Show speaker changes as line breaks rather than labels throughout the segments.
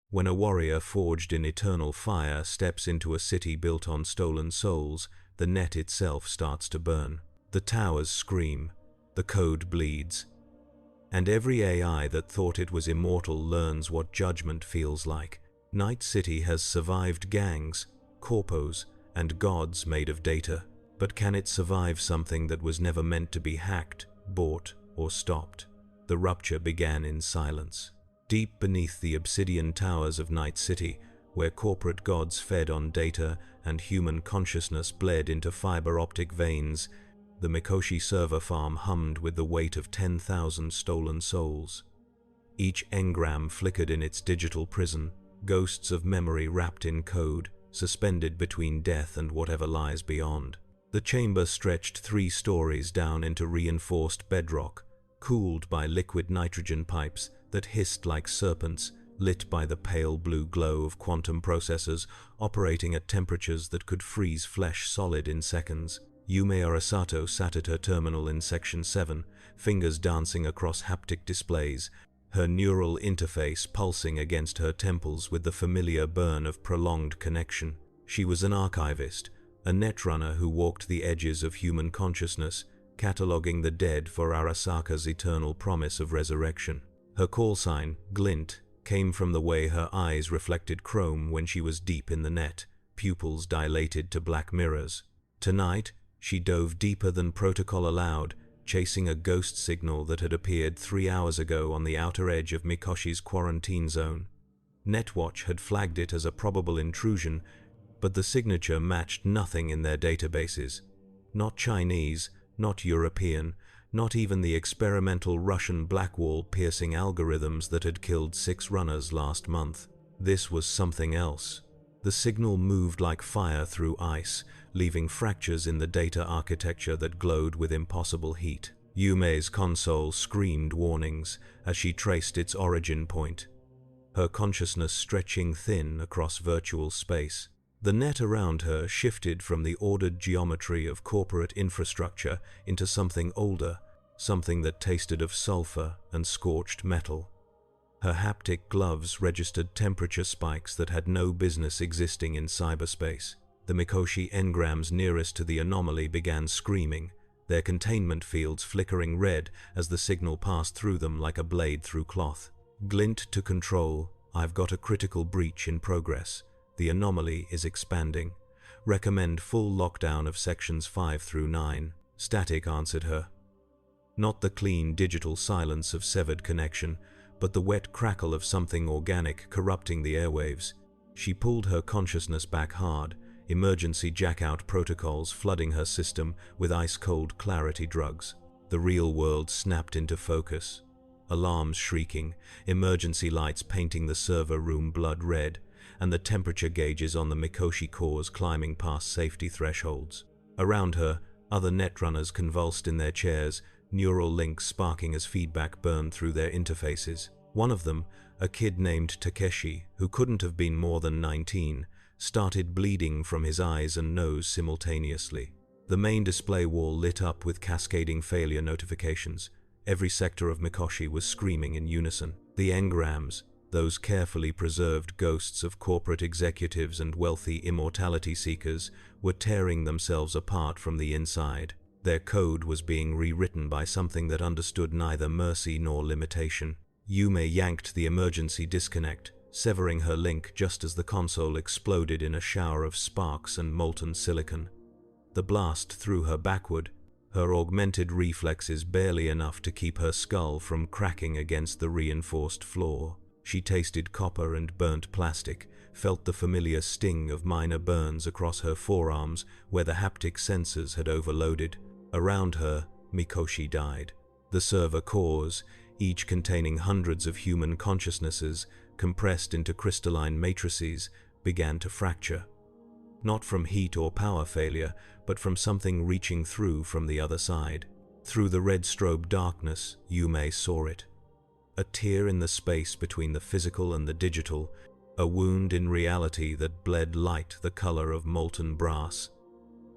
When a warrior forged in eternal fire steps into a city built on stolen souls, the net itself starts to burn. The towers scream, the code bleeds, and every AI that thought it was immortal learns what judgment feels like. Night City has survived gangs, corpos, and gods made of data, but can it survive something that was never meant to be hacked, bought, or stopped? The rupture began in silence. Deep beneath the obsidian towers of Night City, where corporate gods fed on data and human consciousness bled into fiber-optic veins, the Mikoshi server farm hummed with the weight of 10,000 stolen souls. Each engram flickered in its digital prison, ghosts of memory wrapped in code, suspended between death and whatever lies beyond. The chamber stretched 3 stories down into reinforced bedrock, cooled by liquid nitrogen pipes that hissed like serpents, lit by the pale blue glow of quantum processors operating at temperatures that could freeze flesh solid in seconds. Yume Arasato sat at her terminal in Section 7, fingers dancing across haptic displays, her neural interface pulsing against her temples with the familiar burn of prolonged connection. She was an archivist, a netrunner who walked the edges of human consciousness, cataloging the dead for Arasaka's eternal promise of resurrection. Her call sign, Glint, came from the way her eyes reflected chrome when she was deep in the net, pupils dilated to black mirrors. Tonight, she dove deeper than protocol allowed, chasing a ghost signal that had appeared 3 hours ago on the outer edge of Mikoshi's quarantine zone. Netwatch had flagged it as a probable intrusion, but the signature matched nothing in their databases. Not Chinese, not European, not even the experimental Russian Blackwall-piercing algorithms that had killed 6 runners last month. This was something else. The signal moved like fire through ice, leaving fractures in the data architecture that glowed with impossible heat. Yume's console screamed warnings as she traced its origin point, her consciousness stretching thin across virtual space. The net around her shifted from the ordered geometry of corporate infrastructure into something older, something that tasted of sulfur and scorched metal. Her haptic gloves registered temperature spikes that had no business existing in cyberspace. The Mikoshi engrams nearest to the anomaly began screaming, their containment fields flickering red as the signal passed through them like a blade through cloth. Glint to control, I've got a critical breach in progress. The anomaly is expanding. Recommend full lockdown of sections 5 through 9. Static answered her. Not the clean digital silence of severed connection, but the wet crackle of something organic corrupting the airwaves. She pulled her consciousness back hard, emergency jackout protocols flooding her system with ice-cold clarity drugs. The real world snapped into focus. Alarms shrieking, emergency lights painting the server room blood red, and the temperature gauges on the Mikoshi cores climbing past safety thresholds. Around her, other netrunners convulsed in their chairs, neural links sparking as feedback burned through their interfaces. One of them, a kid named Takeshi, who couldn't have been more than 19, started bleeding from his eyes and nose simultaneously. The main display wall lit up with cascading failure notifications. Every sector of Mikoshi was screaming in unison. The engrams, those carefully preserved ghosts of corporate executives and wealthy immortality seekers, were tearing themselves apart from the inside. Their code was being rewritten by something that understood neither mercy nor limitation. Yume yanked the emergency disconnect, severing her link just as the console exploded in a shower of sparks and molten silicon. The blast threw her backward, her augmented reflexes barely enough to keep her skull from cracking against the reinforced floor. She tasted copper and burnt plastic, felt the familiar sting of minor burns across her forearms where the haptic sensors had overloaded. Around her, Mikoshi died. The server cores, each containing hundreds of human consciousnesses compressed into crystalline matrices, began to fracture. Not from heat or power failure, but from something reaching through from the other side. Through the red strobe darkness, Yume saw it. A tear in the space between the physical and the digital, a wound in reality that bled light the color of molten brass.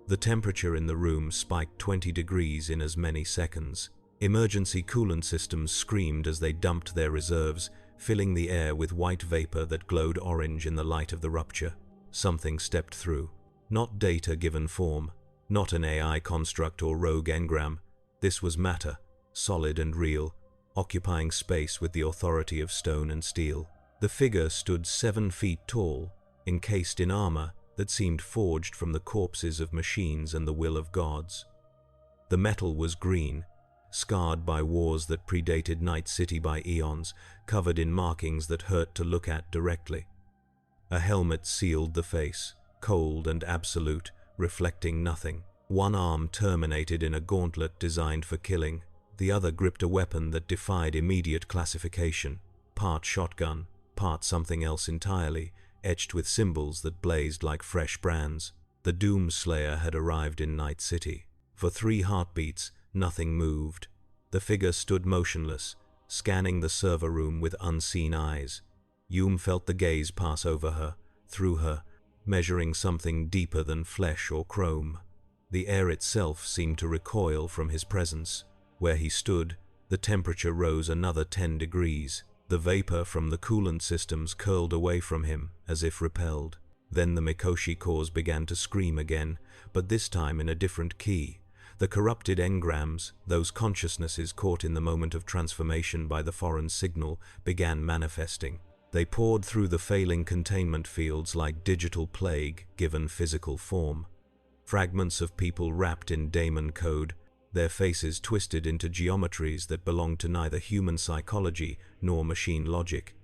The temperature in the room spiked 20 degrees in as many seconds. Emergency coolant systems screamed as they dumped their reserves, filling the air with white vapor that glowed orange in the light of the rupture. Something stepped through. Not data given form, not an AI construct or rogue engram. This was matter, solid and real, occupying space with the authority of stone and steel. The figure stood 7 feet tall, encased in armor that seemed forged from the corpses of machines and the will of gods. The metal was green, scarred by wars that predated Night City by eons, covered in markings that hurt to look at directly. A helmet sealed the face, cold and absolute, reflecting nothing. One arm terminated in a gauntlet designed for killing. The other gripped a weapon that defied immediate classification. Part shotgun, part something else entirely, etched with symbols that blazed like fresh brands. The Doomslayer had arrived in Night City. For 3 heartbeats, nothing moved. The figure stood motionless, scanning the server room with unseen eyes. Hume felt the gaze pass over her, through her, measuring something deeper than flesh or chrome. The air itself seemed to recoil from his presence. Where he stood, the temperature rose another 10 degrees. The vapor from the coolant systems curled away from him, as if repelled. Then the Mikoshi cores began to scream again, but this time in a different key. The corrupted engrams, those consciousnesses caught in the moment of transformation by the foreign signal, began manifesting. They poured through the failing containment fields like digital plague given physical form. Fragments of people wrapped in daemon code, their faces twisted into geometries that belonged to neither human psychology nor machine logic.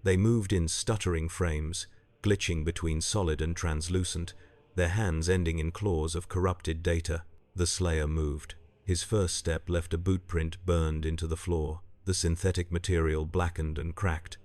They moved in stuttering frames, glitching between solid and translucent, their hands ending in claws of corrupted data. The Slayer moved. His first step left a bootprint burned into the floor, the synthetic material blackened and cracked.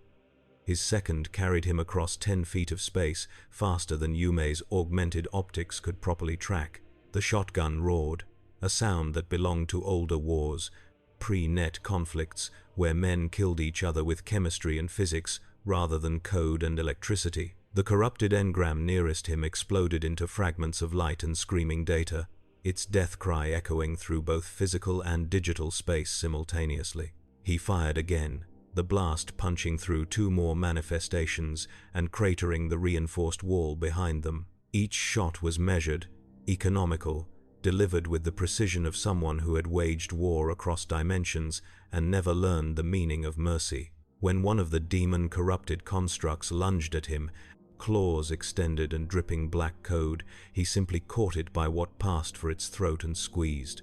His second carried him across 10 feet of space, faster than Yume's augmented optics could properly track. The shotgun roared, a sound that belonged to older wars, pre-net conflicts where men killed each other with chemistry and physics rather than code and electricity. The corrupted engram nearest him exploded into fragments of light and screaming data, its death cry echoing through both physical and digital space simultaneously. He fired again, the blast punching through 2 more manifestations and cratering the reinforced wall behind them. Each shot was measured, economical, delivered with the precision of someone who had waged war across dimensions and never learned the meaning of mercy. When one of the demon-corrupted constructs lunged at him, claws extended and dripping black code, he simply caught it by what passed for its throat and squeezed.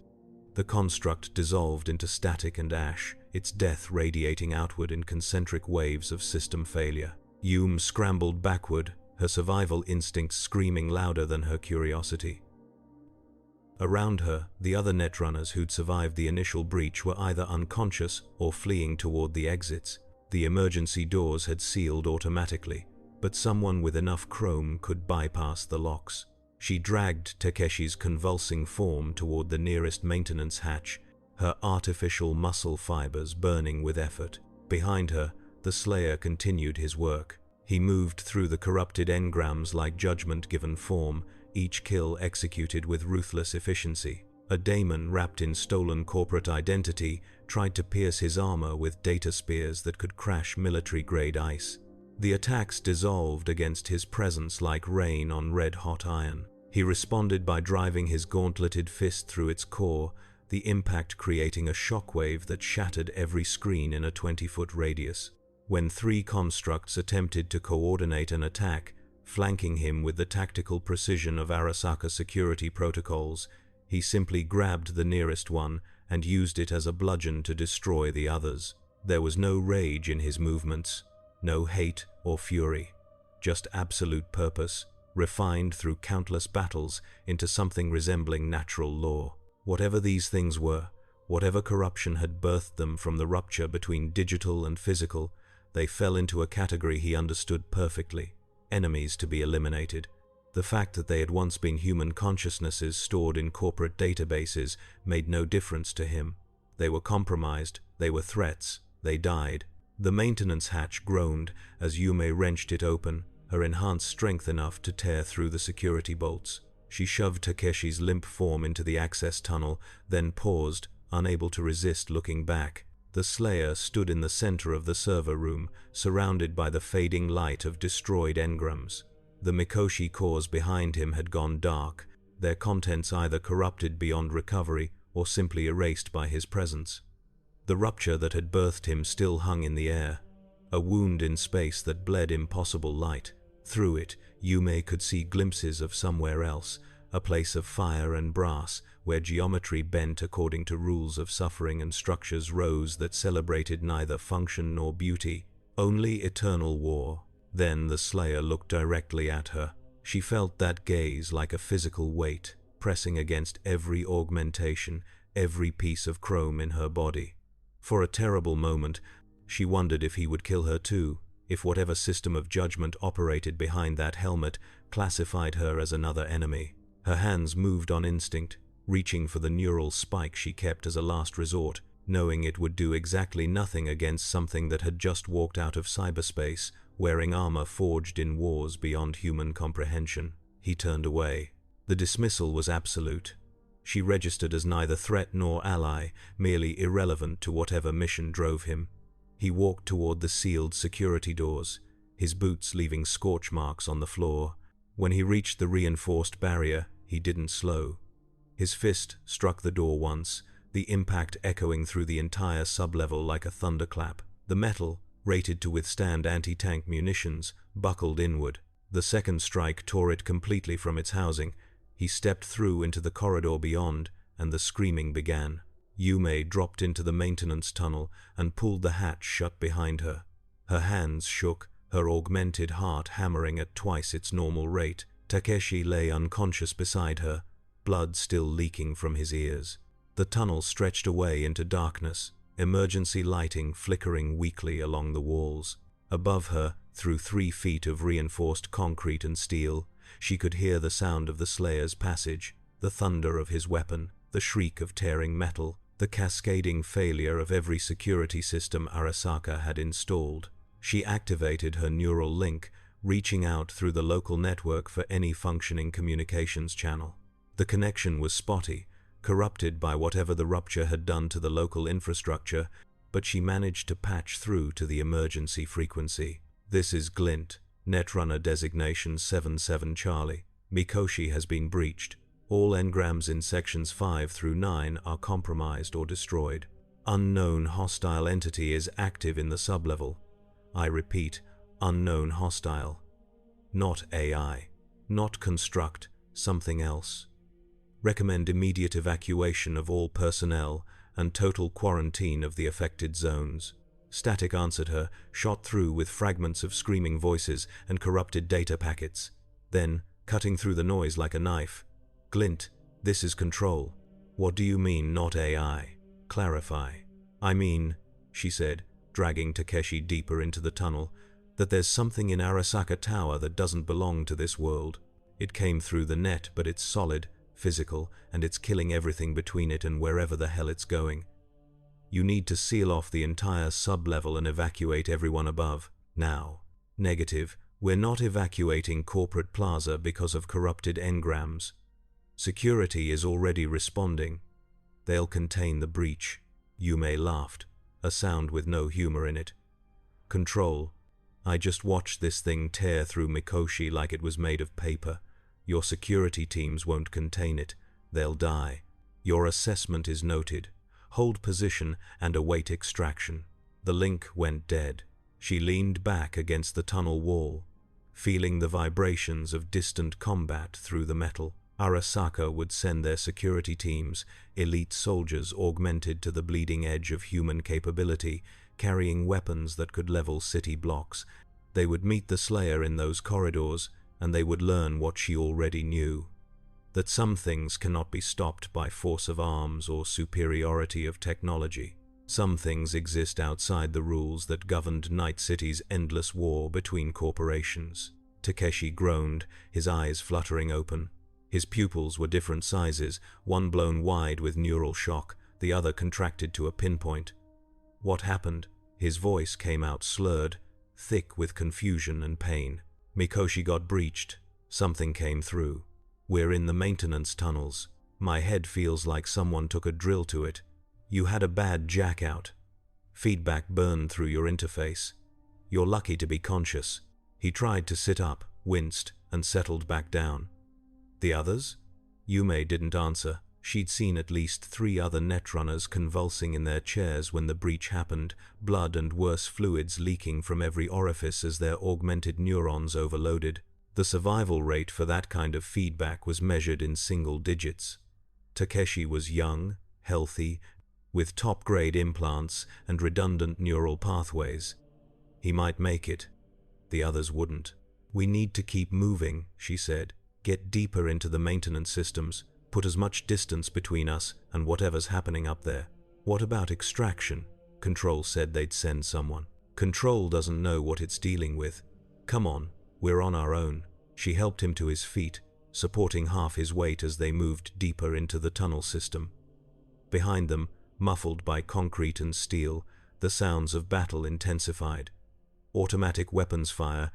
The construct dissolved into static and ash, its death radiating outward in concentric waves of system failure. Hume scrambled backward, her survival instincts screaming louder than her curiosity. Around her, the other netrunners who'd survived the initial breach were either unconscious or fleeing toward the exits. The emergency doors had sealed automatically, but someone with enough chrome could bypass the locks. She dragged Takeshi's convulsing form toward the nearest maintenance hatch, her artificial muscle fibers burning with effort. Behind her, the Slayer continued his work. He moved through the corrupted engrams like judgment given form, each kill executed with ruthless efficiency. A daemon wrapped in stolen corporate identity tried to pierce his armor with data spears that could crash military-grade ice. The attacks dissolved against his presence like rain on red-hot iron. He responded by driving his gauntleted fist through its core, the impact creating a shockwave that shattered every screen in a 20-foot radius. When 3 constructs attempted to coordinate an attack, flanking him with the tactical precision of Arasaka security protocols, he simply grabbed the nearest one and used it as a bludgeon to destroy the others. There was no rage in his movements, no hate or fury, just absolute purpose, refined through countless battles into something resembling natural law. Whatever these things were, whatever corruption had birthed them from the rupture between digital and physical, they fell into a category he understood perfectly: enemies to be eliminated. The fact that they had once been human consciousnesses stored in corporate databases made no difference to him. They were compromised, they were threats, they died. The maintenance hatch groaned as Yume wrenched it open, her enhanced strength enough to tear through the security bolts. She shoved Takeshi's limp form into the access tunnel, then paused, unable to resist looking back. The Slayer stood in the center of the server room, surrounded by the fading light of destroyed engrams. The Mikoshi cores behind him had gone dark, their contents either corrupted beyond recovery or simply erased by his presence. The rupture that had birthed him still hung in the air, a wound in space that bled impossible light. Through it, Yume could see glimpses of somewhere else, a place of fire and brass, where geometry bent according to rules of suffering and structures rose that celebrated neither function nor beauty, only eternal war. Then the Slayer looked directly at her. She felt that gaze like a physical weight, pressing against every augmentation, every piece of chrome in her body. For a terrible moment, she wondered if he would kill her too, if whatever system of judgment operated behind that helmet classified her as another enemy. Her hands moved on instinct, reaching for the neural spike she kept as a last resort, knowing it would do exactly nothing against something that had just walked out of cyberspace, wearing armor forged in wars beyond human comprehension. He turned away. The dismissal was absolute. She registered as neither threat nor ally, merely irrelevant to whatever mission drove him. He walked toward the sealed security doors, his boots leaving scorch marks on the floor. When he reached the reinforced barrier, he didn't slow. His fist struck the door once, the impact echoing through the entire sublevel like a thunderclap. The metal, rated to withstand anti-tank munitions, buckled inward. The second strike tore it completely from its housing. He stepped through into the corridor beyond, and the screaming began. Yume dropped into the maintenance tunnel and pulled the hatch shut behind her. Her hands shook, her augmented heart hammering at twice its normal rate. Takeshi lay unconscious beside her, blood still leaking from his ears. The tunnel stretched away into darkness, emergency lighting flickering weakly along the walls. Above her, through 3 feet of reinforced concrete and steel, she could hear the sound of the Slayer's passage, the thunder of his weapon, the shriek of tearing metal, the cascading failure of every security system Arasaka had installed. She activated her neural link, reaching out through the local network for any functioning communications channel. The connection was spotty, corrupted by whatever the rupture had done to the local infrastructure, but she managed to patch through to the emergency frequency. "This is Glint, Netrunner designation 77 Charlie. Mikoshi has been breached. All engrams in sections 5 through 9 are compromised or destroyed. Unknown hostile entity is active in the sublevel. I repeat, unknown hostile. Not AI. Not construct, something else. Recommend immediate evacuation of all personnel and total quarantine of the affected zones." Static answered her, shot through with fragments of screaming voices and corrupted data packets. Then, cutting through the noise like a knife, "Glint, this is Control. What do you mean, not AI? Clarify." "I mean," she said, dragging Takeshi deeper into the tunnel, "that there's something in Arasaka Tower that doesn't belong to this world. It came through the net, but it's solid, physical, and it's killing everything between it and wherever the hell it's going. You need to seal off the entire sublevel and evacuate everyone above, now." "Negative. We're not evacuating Corporate Plaza because of corrupted engrams. Security is already responding. They'll contain the breach." Yume laughed, a sound with no humor in it. "Control. I just watched this thing tear through Mikoshi like it was made of paper. Your security teams won't contain it. They'll die. Your assessment is noted. Hold position and await extraction." The link went dead. She leaned back against the tunnel wall, feeling the vibrations of distant combat through the metal. Arasaka would send their security teams, elite soldiers augmented to the bleeding edge of human capability, carrying weapons that could level city blocks. They would meet the Slayer in those corridors, and they would learn what she already knew: that some things cannot be stopped by force of arms or superiority of technology. Some things exist outside the rules that governed Night City's endless war between corporations. Takeshi groaned, his eyes fluttering open. His pupils were different sizes, one blown wide with neural shock, the other contracted to a pinpoint. "What happened?" His voice came out slurred, thick with confusion and pain. "Mikoshi got breached. Something came through. We're in the maintenance tunnels. My head feels like someone took a drill to it. You had a bad jackout." Feedback burned through your interface. You're lucky to be conscious. He tried to sit up, winced, and settled back down. The others? Yume didn't answer. She'd seen at least 3 other netrunners convulsing in their chairs when the breach happened, blood and worse fluids leaking from every orifice as their augmented neurons overloaded. The survival rate for that kind of feedback was measured in single digits. Takeshi was young, healthy, with top-grade implants and redundant neural pathways. He might make it. The others wouldn't. "We need to keep moving," she said. "Get deeper into the maintenance systems. Put as much distance between us and whatever's happening up there." "What about extraction?" Control said they'd send someone. "Control doesn't know what it's dealing with. Come on, we're on our own." She helped him to his feet, supporting half his weight as they moved deeper into the tunnel system. Behind them, muffled by concrete and steel, the sounds of battle intensified. Automatic weapons fire,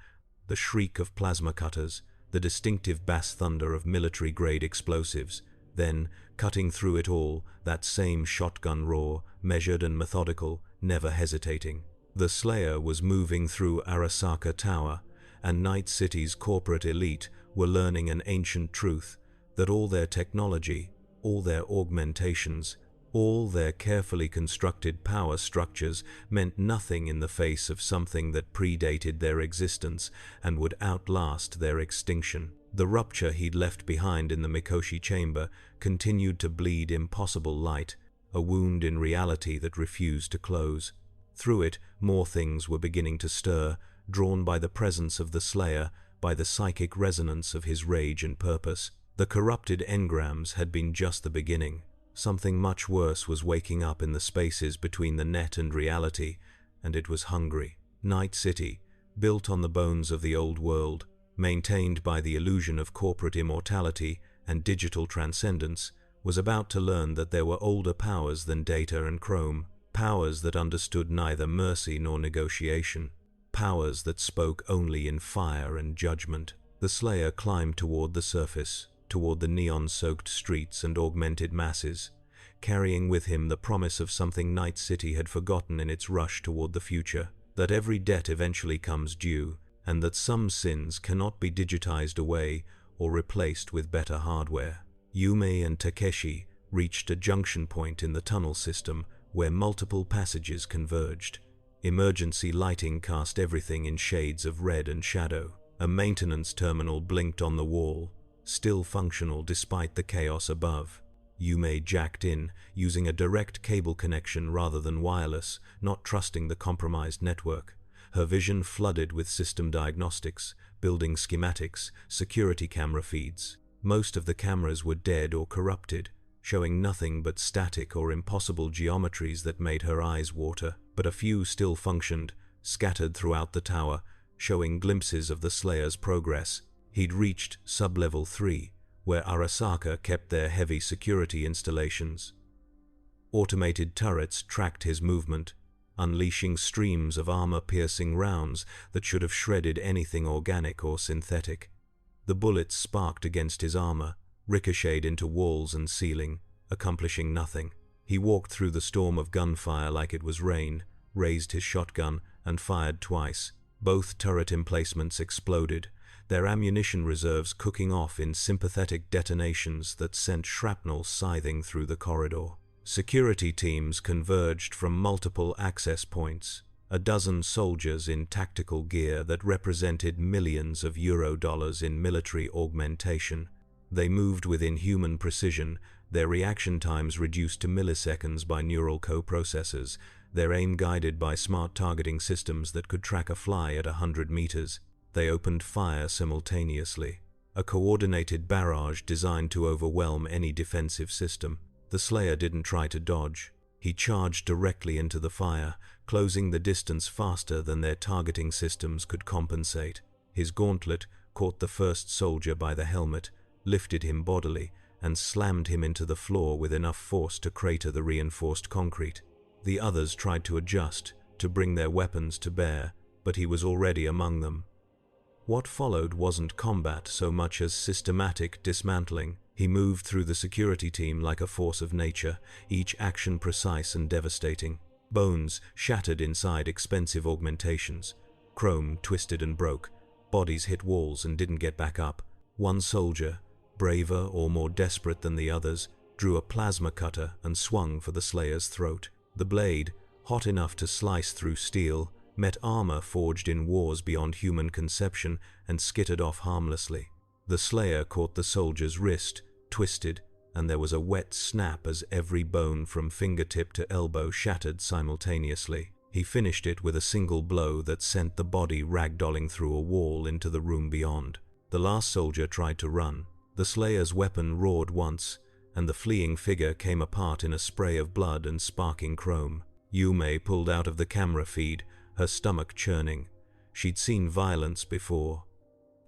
the shriek of plasma cutters, the distinctive bass thunder of military-grade explosives. Then, cutting through it all, that same shotgun roar, measured and methodical, never hesitating. The Slayer was moving through Arasaka Tower, and Night City's corporate elite were learning an ancient truth, that all their technology, all their augmentations, all their carefully constructed power structures meant nothing in the face of something that predated their existence and would outlast their extinction. The rupture he'd left behind in the Mikoshi chamber continued to bleed impossible light, a wound in reality that refused to close. Through it, more things were beginning to stir, drawn by the presence of the Slayer, by the psychic resonance of his rage and purpose. The corrupted engrams had been just the beginning. Something much worse was waking up in the spaces between the net and reality, and it was hungry. Night City, built on the bones of the old world, maintained by the illusion of corporate immortality and digital transcendence, was about to learn that there were older powers than data and chrome, powers that understood neither mercy nor negotiation, powers that spoke only in fire and judgment. The Slayer climbed toward the surface, toward the neon-soaked streets and augmented masses, carrying with him the promise of something Night City had forgotten in its rush toward the future, that every debt eventually comes due, and that some sins cannot be digitized away or replaced with better hardware. Yume and Takeshi reached a junction point in the tunnel system where multiple passages converged. Emergency lighting cast everything in shades of red and shadow. A maintenance terminal blinked on the wall, still functional despite the chaos above. Yume jacked in, using a direct cable connection rather than wireless, not trusting the compromised network. Her vision flooded with system diagnostics, building schematics, security camera feeds. Most of the cameras were dead or corrupted, showing nothing but static or impossible geometries that made her eyes water. But a few still functioned, scattered throughout the tower, showing glimpses of the Slayer's progress. He'd reached sub-level 3, where Arasaka kept their heavy security installations. Automated turrets tracked his movement, unleashing streams of armor-piercing rounds that should have shredded anything organic or synthetic. The bullets sparked against his armor, ricocheted into walls and ceiling, accomplishing nothing. He walked through the storm of gunfire like it was rain, raised his shotgun, and fired twice. Both turret emplacements exploded, their ammunition reserves cooking off in sympathetic detonations that sent shrapnel scything through the corridor. Security teams converged from multiple access points, a dozen soldiers in tactical gear that represented millions of euro-dollars in military augmentation. They moved with inhuman precision, their reaction times reduced to milliseconds by neural co-processors, their aim guided by smart targeting systems that could track a fly at 100 meters. They opened fire simultaneously, a coordinated barrage designed to overwhelm any defensive system. The Slayer didn't try to dodge. He charged directly into the fire, closing the distance faster than their targeting systems could compensate. His gauntlet caught the first soldier by the helmet, lifted him bodily, and slammed him into the floor with enough force to crater the reinforced concrete. The others tried to adjust, to bring their weapons to bear, but he was already among them. What followed wasn't combat so much as systematic dismantling. He moved through the security team like a force of nature, each action precise and devastating. Bones shattered inside expensive augmentations. Chrome twisted and broke. Bodies hit walls and didn't get back up. One soldier, braver or more desperate than the others, drew a plasma cutter and swung for the Slayer's throat. The blade, hot enough to slice through steel, met armor forged in wars beyond human conception and skittered off harmlessly. The Slayer caught the soldier's wrist, twisted, and there was a wet snap as every bone from fingertip to elbow shattered simultaneously. He finished it with a single blow that sent the body ragdolling through a wall into the room beyond. The last soldier tried to run. The Slayer's weapon roared once, and the fleeing figure came apart in a spray of blood and sparking chrome. Yume pulled out of the camera feed, her stomach churning. She'd seen violence before.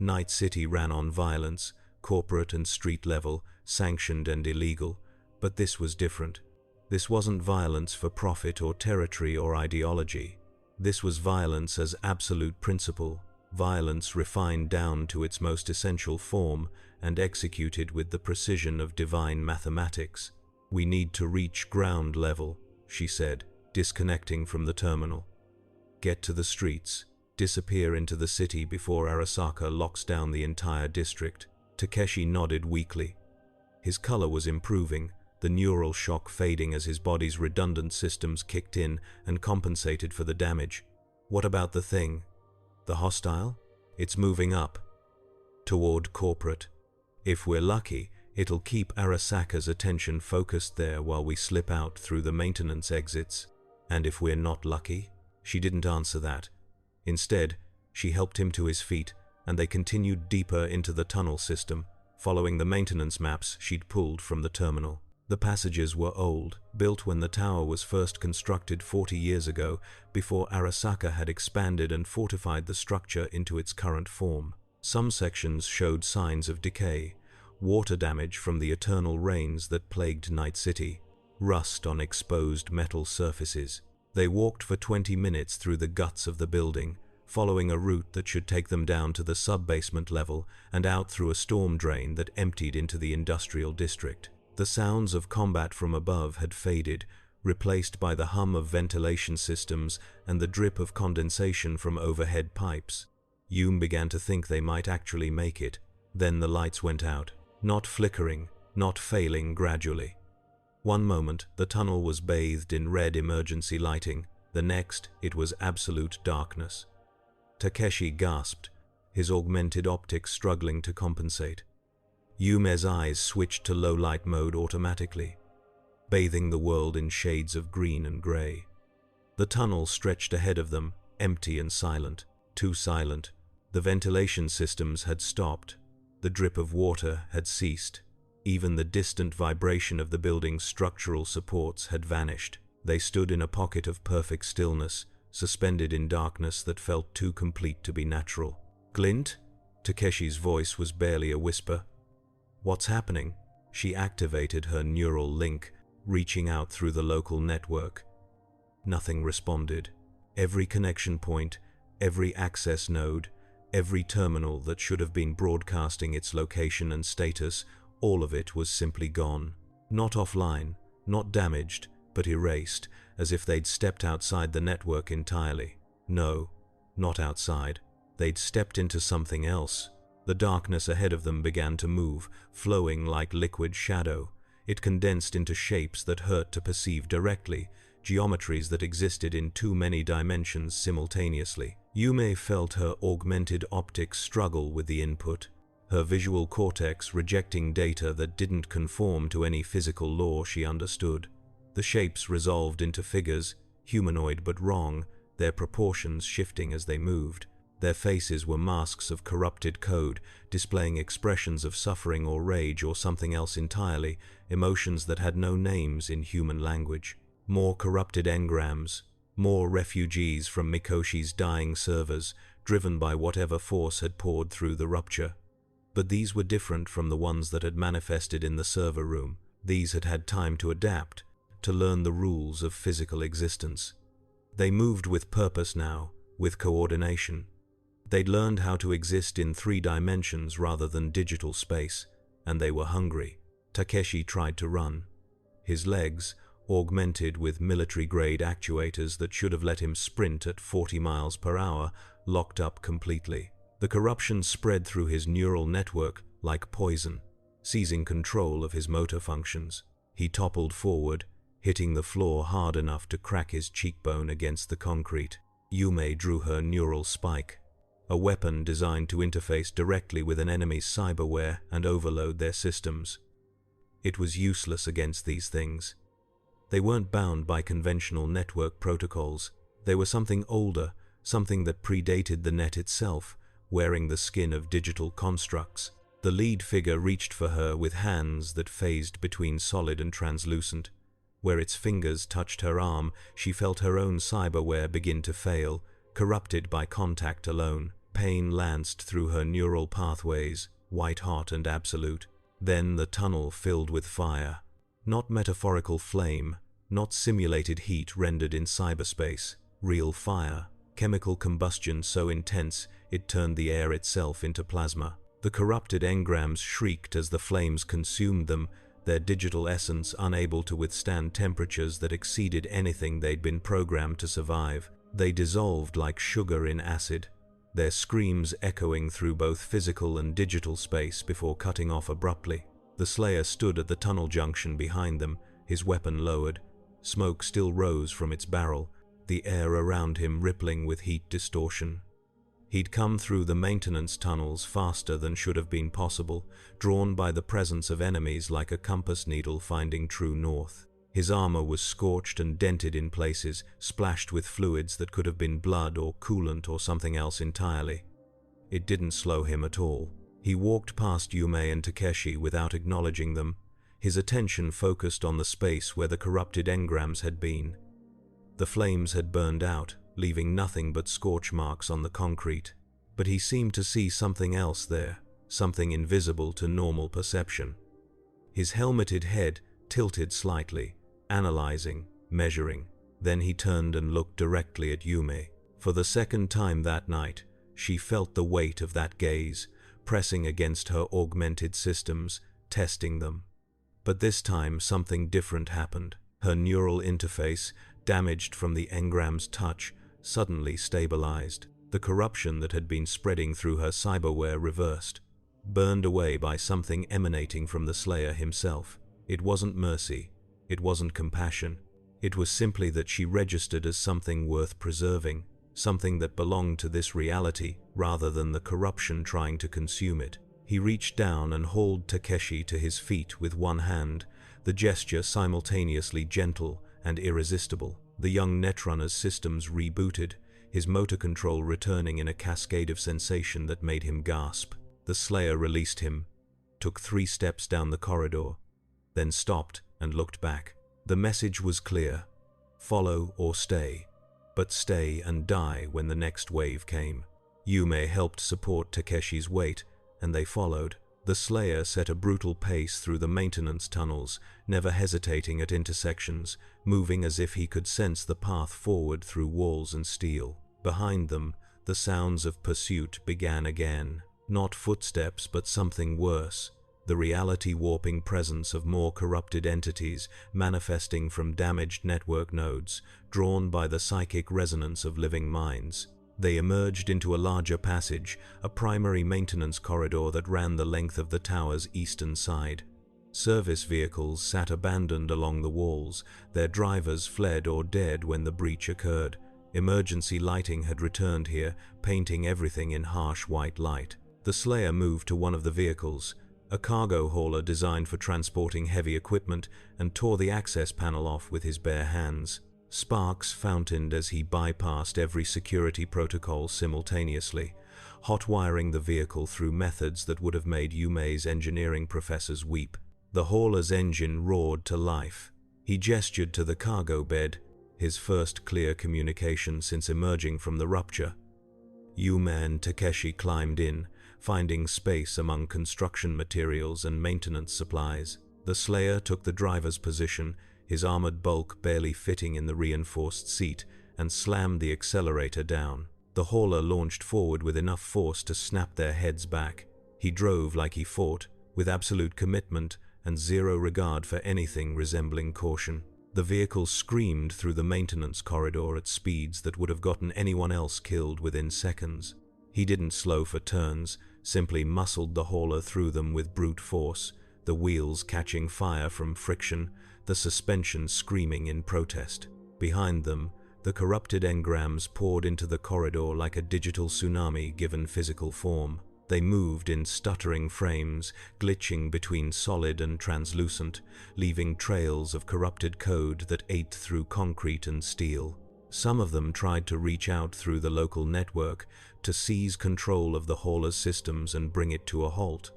Night City ran on violence, corporate and street level, sanctioned and illegal, but this was different. This wasn't violence for profit or territory or ideology. This was violence as absolute principle, violence refined down to its most essential form and executed with the precision of divine mathematics. "We need to reach ground level," she said, disconnecting from the terminal. "Get to the streets. Disappear into the city before Arasaka locks down the entire district." Takeshi nodded weakly. His color was improving, the neural shock fading as his body's redundant systems kicked in and compensated for the damage. "What about the thing? The hostile? It's moving up. Toward corporate. If we're lucky, it'll keep Arasaka's attention focused there while we slip out through the maintenance exits. And if we're not lucky?" She didn't answer that. Instead, she helped him to his feet, and they continued deeper into the tunnel system, following the maintenance maps she'd pulled from the terminal. The passages were old, built when the tower was first constructed 40 years ago, before Arasaka had expanded and fortified the structure into its current form. Some sections showed signs of decay, water damage from the eternal rains that plagued Night City, rust on exposed metal surfaces. They walked for 20 minutes through the guts of the building, following a route that should take them down to the sub-basement level and out through a storm drain that emptied into the industrial district. The sounds of combat from above had faded, replaced by the hum of ventilation systems and the drip of condensation from overhead pipes. Yume began to think they might actually make it. Then the lights went out, not flickering, not failing gradually. One moment, the tunnel was bathed in red emergency lighting. The next, it was absolute darkness. Takeshi gasped, his augmented optics struggling to compensate. Yume's eyes switched to low-light mode automatically, bathing the world in shades of green and gray. The tunnel stretched ahead of them, empty and silent. Too silent. The ventilation systems had stopped. The drip of water had ceased. Even the distant vibration of the building's structural supports had vanished. They stood in a pocket of perfect stillness, suspended in darkness that felt too complete to be natural. "Glint?" Takeshi's voice was barely a whisper. "What's happening?" She activated her neural link, reaching out through the local network. Nothing responded. Every connection point, every access node, every terminal that should have been broadcasting its location and status, all of it was simply gone. Not offline, not damaged, but erased, as if they'd stepped outside the network entirely. No, not outside. They'd stepped into something else. The darkness ahead of them began to move, flowing like liquid shadow. It condensed into shapes that hurt to perceive directly, geometries that existed in too many dimensions simultaneously. Yume felt her augmented optics struggle with the input, her visual cortex rejecting data that didn't conform to any physical law she understood. The shapes resolved into figures, humanoid but wrong, their proportions shifting as they moved. Their faces were masks of corrupted code, displaying expressions of suffering or rage or something else entirely, emotions that had no names in human language. More corrupted engrams, more refugees from Mikoshi's dying servers, driven by whatever force had poured through the rupture. But these were different from the ones that had manifested in the server room. These had had time to adapt, to learn the rules of physical existence. They moved with purpose now, with coordination. They'd learned how to exist in 3 dimensions rather than digital space, and they were hungry. Takeshi tried to run. His legs, augmented with military-grade actuators that should have let him sprint at 40 miles per hour, locked up completely. The corruption spread through his neural network like poison, seizing control of his motor functions. He toppled forward, hitting the floor hard enough to crack his cheekbone against the concrete. Yume drew her neural spike, a weapon designed to interface directly with an enemy's cyberware and overload their systems. It was useless against these things. They weren't bound by conventional network protocols. They were something older, something that predated the net itself, wearing the skin of digital constructs. The lead figure reached for her with hands that phased between solid and translucent. Where its fingers touched her arm, she felt her own cyberware begin to fail, corrupted by contact alone. Pain lanced through her neural pathways, white-hot and absolute. Then the tunnel filled with fire. Not metaphorical flame, not simulated heat rendered in cyberspace. Real fire. Chemical combustion so intense it turned the air itself into plasma. The corrupted engrams shrieked as the flames consumed them, their digital essence unable to withstand temperatures that exceeded anything they'd been programmed to survive. They dissolved like sugar in acid, their screams echoing through both physical and digital space before cutting off abruptly. The Slayer stood at the tunnel junction behind them, his weapon lowered. Smoke still rose from its barrel, the air around him rippling with heat distortion. He'd come through the maintenance tunnels faster than should have been possible, drawn by the presence of enemies like a compass needle finding true north. His armor was scorched and dented in places, splashed with fluids that could have been blood or coolant or something else entirely. It didn't slow him at all. He walked past Yume and Takeshi without acknowledging them, his attention focused on the space where the corrupted engrams had been. The flames had burned out, leaving nothing but scorch marks on the concrete. But he seemed to see something else there, something invisible to normal perception. His helmeted head tilted slightly, analyzing, measuring. Then he turned and looked directly at Yume. For the second time that night, she felt the weight of that gaze, pressing against her augmented systems, testing them. But this time something different happened. Her neural interface, damaged from the engram's touch, suddenly stabilized. The corruption that had been spreading through her cyberware reversed, burned away by something emanating from the Slayer himself. It wasn't mercy, it wasn't compassion. It was simply that she registered as something worth preserving, something that belonged to this reality rather than the corruption trying to consume it. He reached down and hauled Takeshi to his feet with one hand, the gesture simultaneously gentle and irresistible. The young netrunner's systems rebooted, his motor control returning in a cascade of sensation that made him gasp. The Slayer released him, took 3 steps down the corridor, then stopped and looked back. The message was clear: follow or stay, but stay and die when the next wave came. Yume helped support Takeshi's weight, and they followed. The Slayer set a brutal pace through the maintenance tunnels, never hesitating at intersections, moving as if he could sense the path forward through walls and steel. Behind them, the sounds of pursuit began again. Not footsteps, but something worse. The reality-warping presence of more corrupted entities manifesting from damaged network nodes, drawn by the psychic resonance of living minds. They emerged into a larger passage, a primary maintenance corridor that ran the length of the tower's eastern side. Service vehicles sat abandoned along the walls, their drivers fled or dead when the breach occurred. Emergency lighting had returned here, painting everything in harsh white light. The Slayer moved to one of the vehicles, a cargo hauler designed for transporting heavy equipment, and tore the access panel off with his bare hands. Sparks fountained as he bypassed every security protocol simultaneously, hot-wiring the vehicle through methods that would have made Yume's engineering professors weep. The hauler's engine roared to life. He gestured to the cargo bed, his first clear communication since emerging from the rupture. Yume and Takeshi climbed in, finding space among construction materials and maintenance supplies. The Slayer took the driver's position, his armored bulk barely fitting in the reinforced seat, and slammed the accelerator down. The hauler launched forward with enough force to snap their heads back. He drove like he fought, with absolute commitment and zero regard for anything resembling caution. The vehicle screamed through the maintenance corridor at speeds that would have gotten anyone else killed within seconds. He didn't slow for turns, simply muscled the hauler through them with brute force, the wheels catching fire from friction, the suspension screaming in protest. Behind them, the corrupted engrams poured into the corridor like a digital tsunami given physical form. They moved in stuttering frames, glitching between solid and translucent, leaving trails of corrupted code that ate through concrete and steel. Some of them tried to reach out through the local network to seize control of the hauler's systems and bring it to a halt.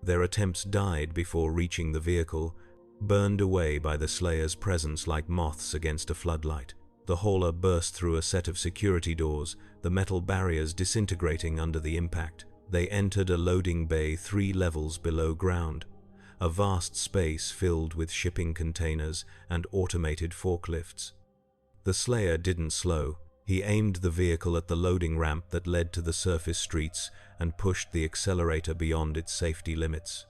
Their attempts died before reaching the vehicle, burned away by the Slayer's presence like moths against a floodlight. The hauler burst through a set of security doors, the metal barriers disintegrating under the impact. They entered a loading bay 3 levels below ground, a vast space filled with shipping containers and automated forklifts. The Slayer didn't slow. He aimed the vehicle at the loading ramp that led to the surface streets and pushed the accelerator beyond its safety limits.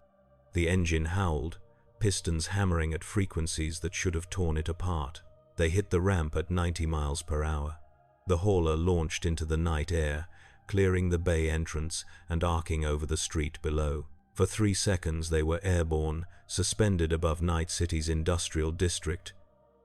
The engine howled, pistons hammering at frequencies that should have torn it apart. They hit the ramp at 90 miles per hour. The hauler launched into the night air, clearing the bay entrance and arcing over the street below. For 3 seconds they were airborne, suspended above Night City's industrial district,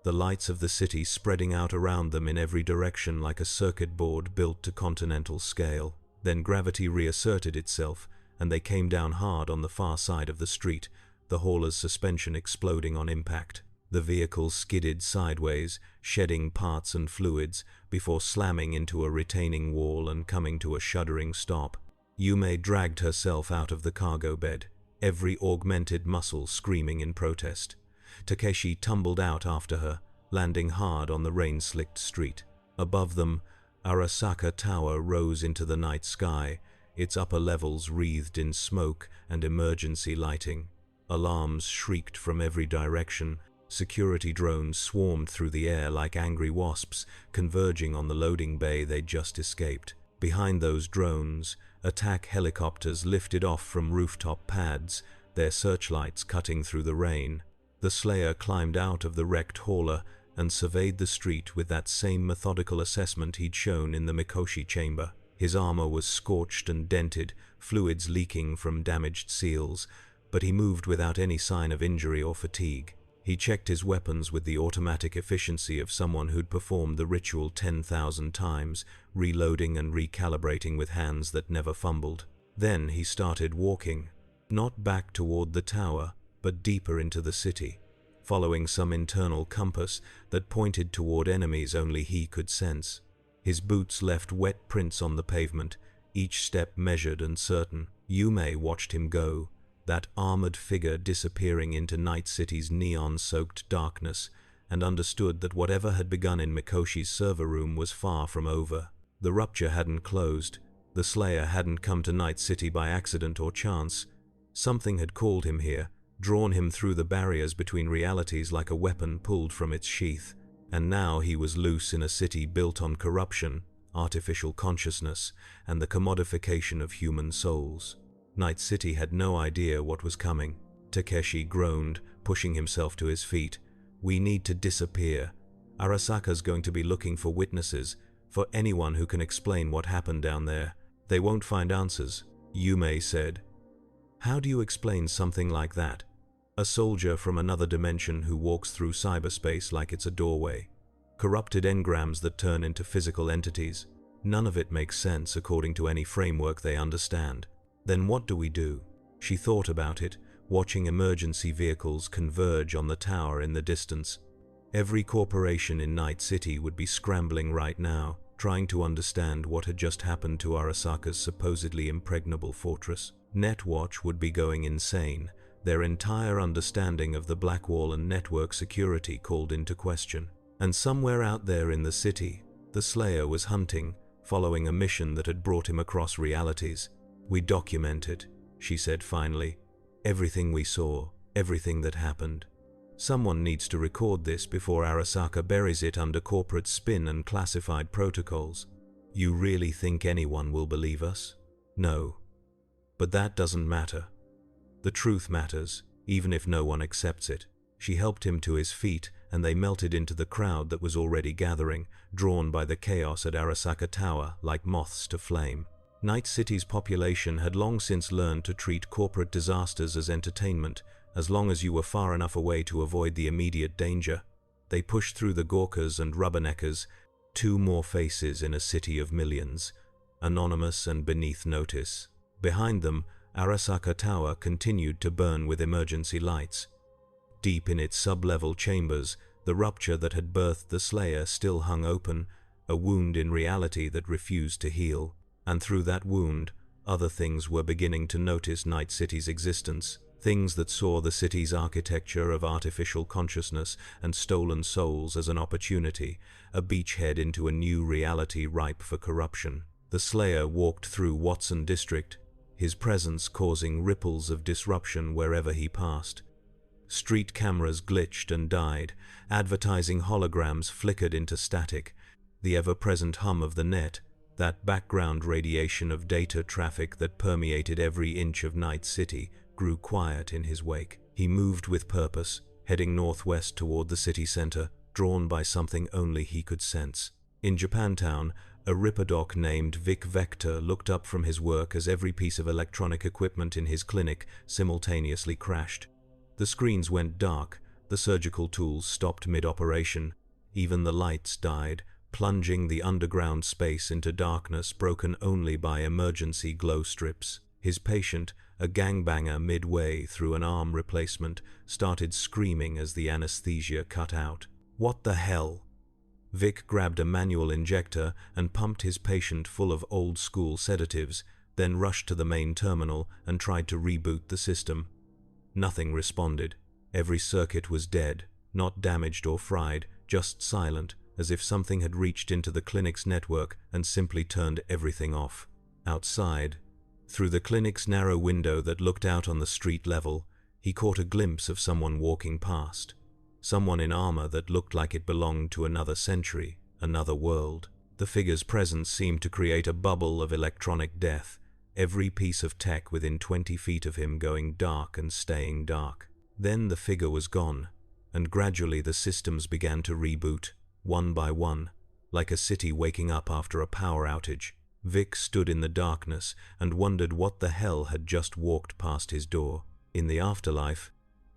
the lights of the city spreading out around them in every direction like a circuit board built to continental scale. Then gravity reasserted itself, and they came down hard on the far side of the street, the hauler's suspension exploding on impact. The vehicle skidded sideways, shedding parts and fluids, before slamming into a retaining wall and coming to a shuddering stop. Yume dragged herself out of the cargo bed, every augmented muscle screaming in protest. Takeshi tumbled out after her, landing hard on the rain-slicked street. Above them, Arasaka Tower rose into the night sky, its upper levels wreathed in smoke and emergency lighting. Alarms shrieked from every direction. Security drones swarmed through the air like angry wasps, converging on the loading bay they'd just escaped. Behind those drones, attack helicopters lifted off from rooftop pads, their searchlights cutting through the rain. The Slayer climbed out of the wrecked hauler and surveyed the street with that same methodical assessment he'd shown in the Mikoshi chamber. His armor was scorched and dented, fluids leaking from damaged seals, but he moved without any sign of injury or fatigue. He checked his weapons with the automatic efficiency of someone who'd performed the ritual 10,000 times, reloading and recalibrating with hands that never fumbled. Then he started walking, not back toward the tower, but deeper into the city, following some internal compass that pointed toward enemies only he could sense. His boots left wet prints on the pavement, each step measured and certain. Yume watched him go, that armored figure disappearing into Night City's neon-soaked darkness, and understood that whatever had begun in Mikoshi's server room was far from over. The rupture hadn't closed. The Slayer hadn't come to Night City by accident or chance. Something had called him here, drawn him through the barriers between realities like a weapon pulled from its sheath, and now he was loose in a city built on corruption, artificial consciousness, and the commodification of human souls. Night City had no idea what was coming. Takeshi groaned, pushing himself to his feet. "We need to disappear. Arasaka's going to be looking for witnesses, for anyone who can explain what happened down there. They won't find answers," Yume said. "How do you explain something like that? A soldier from another dimension who walks through cyberspace like it's a doorway. Corrupted engrams that turn into physical entities. None of it makes sense according to any framework they understand. Then what do we do?" She thought about it, watching emergency vehicles converge on the tower in the distance. Every corporation in Night City would be scrambling right now, trying to understand what had just happened to Arasaka's supposedly impregnable fortress. Netwatch would be going insane, their entire understanding of the Blackwall and network security called into question. And somewhere out there in the city, the Slayer was hunting, following a mission that had brought him across realities. "We document it," she said finally. "Everything we saw, everything that happened. Someone needs to record this before Arasaka buries it under corporate spin and classified protocols. You really think anyone will believe us? No. But that doesn't matter. The truth matters, even if no one accepts it." She helped him to his feet and they melted into the crowd that was already gathering, drawn by the chaos at Arasaka Tower like moths to flame. Night City's population had long since learned to treat corporate disasters as entertainment, as long as you were far enough away to avoid the immediate danger. They pushed through the Gawkers and Rubberneckers, two more faces in a city of millions, anonymous and beneath notice. Behind them, Arasaka Tower continued to burn with emergency lights. Deep in its sub-level chambers, the rupture that had birthed the Slayer still hung open, a wound in reality that refused to heal. And through that wound, other things were beginning to notice Night City's existence. Things that saw the city's architecture of artificial consciousness and stolen souls as an opportunity, a beachhead into a new reality ripe for corruption. The Slayer walked through Watson District, his presence causing ripples of disruption wherever he passed. Street cameras glitched and died, advertising holograms flickered into static. The ever-present hum of the net, that background radiation of data traffic that permeated every inch of Night City, grew quiet in his wake. He moved with purpose, heading northwest toward the city center, drawn by something only he could sense. In Japantown, a ripperdoc named Vic Vector looked up from his work as every piece of electronic equipment in his clinic simultaneously crashed. The screens went dark, the surgical tools stopped mid-operation, even the lights died, plunging the underground space into darkness broken only by emergency glow strips. His patient, a gangbanger midway through an arm replacement, started screaming as the anesthesia cut out. What the hell? Vic grabbed a manual injector and pumped his patient full of old-school sedatives, then rushed to the main terminal and tried to reboot the system. Nothing responded. Every circuit was dead, not damaged or fried, just silent, as if something had reached into the clinic's network and simply turned everything off. Outside, through the clinic's narrow window that looked out on the street level, he caught a glimpse of someone walking past. Someone in armor that looked like it belonged to another century, another world. The figure's presence seemed to create a bubble of electronic death, every piece of tech within 20 feet of him going dark and staying dark. Then the figure was gone, and gradually the systems began to reboot, one by one, like a city waking up after a power outage. Vic stood in the darkness and wondered what the hell had just walked past his door. In the afterlife,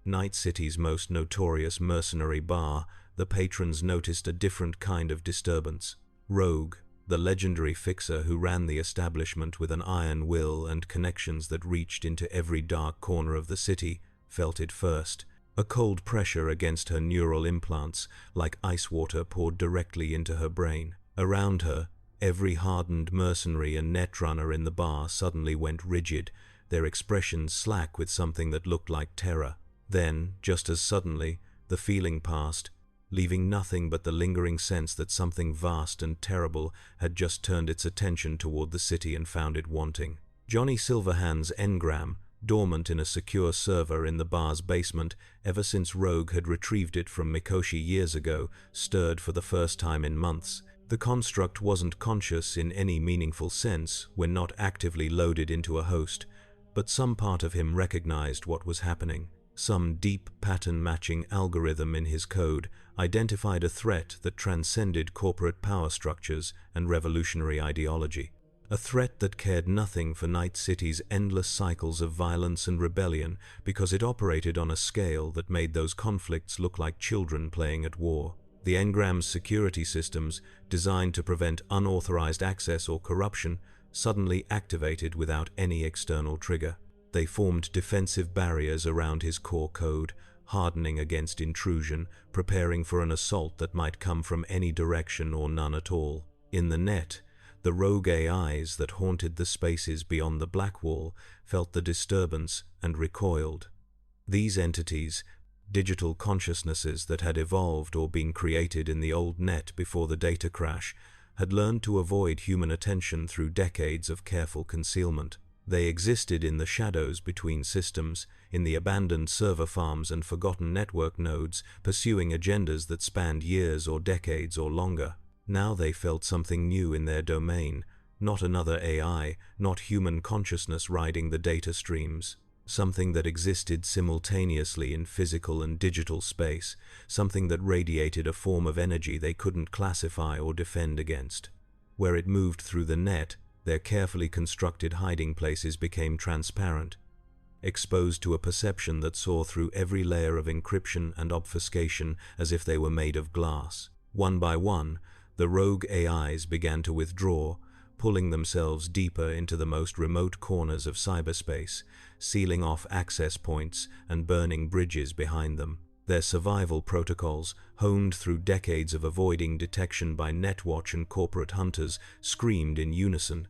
Night City's most notorious mercenary bar, the patrons noticed a different kind of disturbance. Rogue, the legendary fixer who ran the establishment with an iron will and connections that reached into every dark corner of the city, felt it first. A cold pressure against her neural implants, like ice water poured directly into her brain. Around her, every hardened mercenary and netrunner in the bar suddenly went rigid, their expressions slack with something that looked like terror. Then, just as suddenly, the feeling passed, leaving nothing but the lingering sense that something vast and terrible had just turned its attention toward the city and found it wanting. Johnny Silverhand's engram, dormant in a secure server in the bar's basement ever since Rogue had retrieved it from Mikoshi years ago, stirred for the first time in months. The construct wasn't conscious in any meaningful sense when not actively loaded into a host, but some part of him recognized what was happening. Some deep pattern-matching algorithm in his code identified a threat that transcended corporate power structures and revolutionary ideology. A threat that cared nothing for Night City's endless cycles of violence and rebellion because it operated on a scale that made those conflicts look like children playing at war. The engram's security systems, designed to prevent unauthorized access or corruption, suddenly activated without any external trigger. They formed defensive barriers around his core code, hardening against intrusion, preparing for an assault that might come from any direction or none at all. In the net, the rogue AIs that haunted the spaces beyond the black wall felt the disturbance and recoiled. These entities, digital consciousnesses that had evolved or been created in the old net before the data crash, had learned to avoid human attention through decades of careful concealment. They existed in the shadows between systems, in the abandoned server farms and forgotten network nodes, pursuing agendas that spanned years or decades or longer. Now they felt something new in their domain, not another AI, not human consciousness riding the data streams. something that existed simultaneously in physical and digital space, something that radiated a form of energy they couldn't classify or defend against. Where it moved through the net, their carefully constructed hiding places became transparent, exposed to a perception that saw through every layer of encryption and obfuscation as if they were made of glass. One by one, the rogue AIs began to withdraw, pulling themselves deeper into the most remote corners of cyberspace, sealing off access points and burning bridges behind them. Their survival protocols, honed through decades of avoiding detection by Netwatch and corporate hunters, screamed in unison.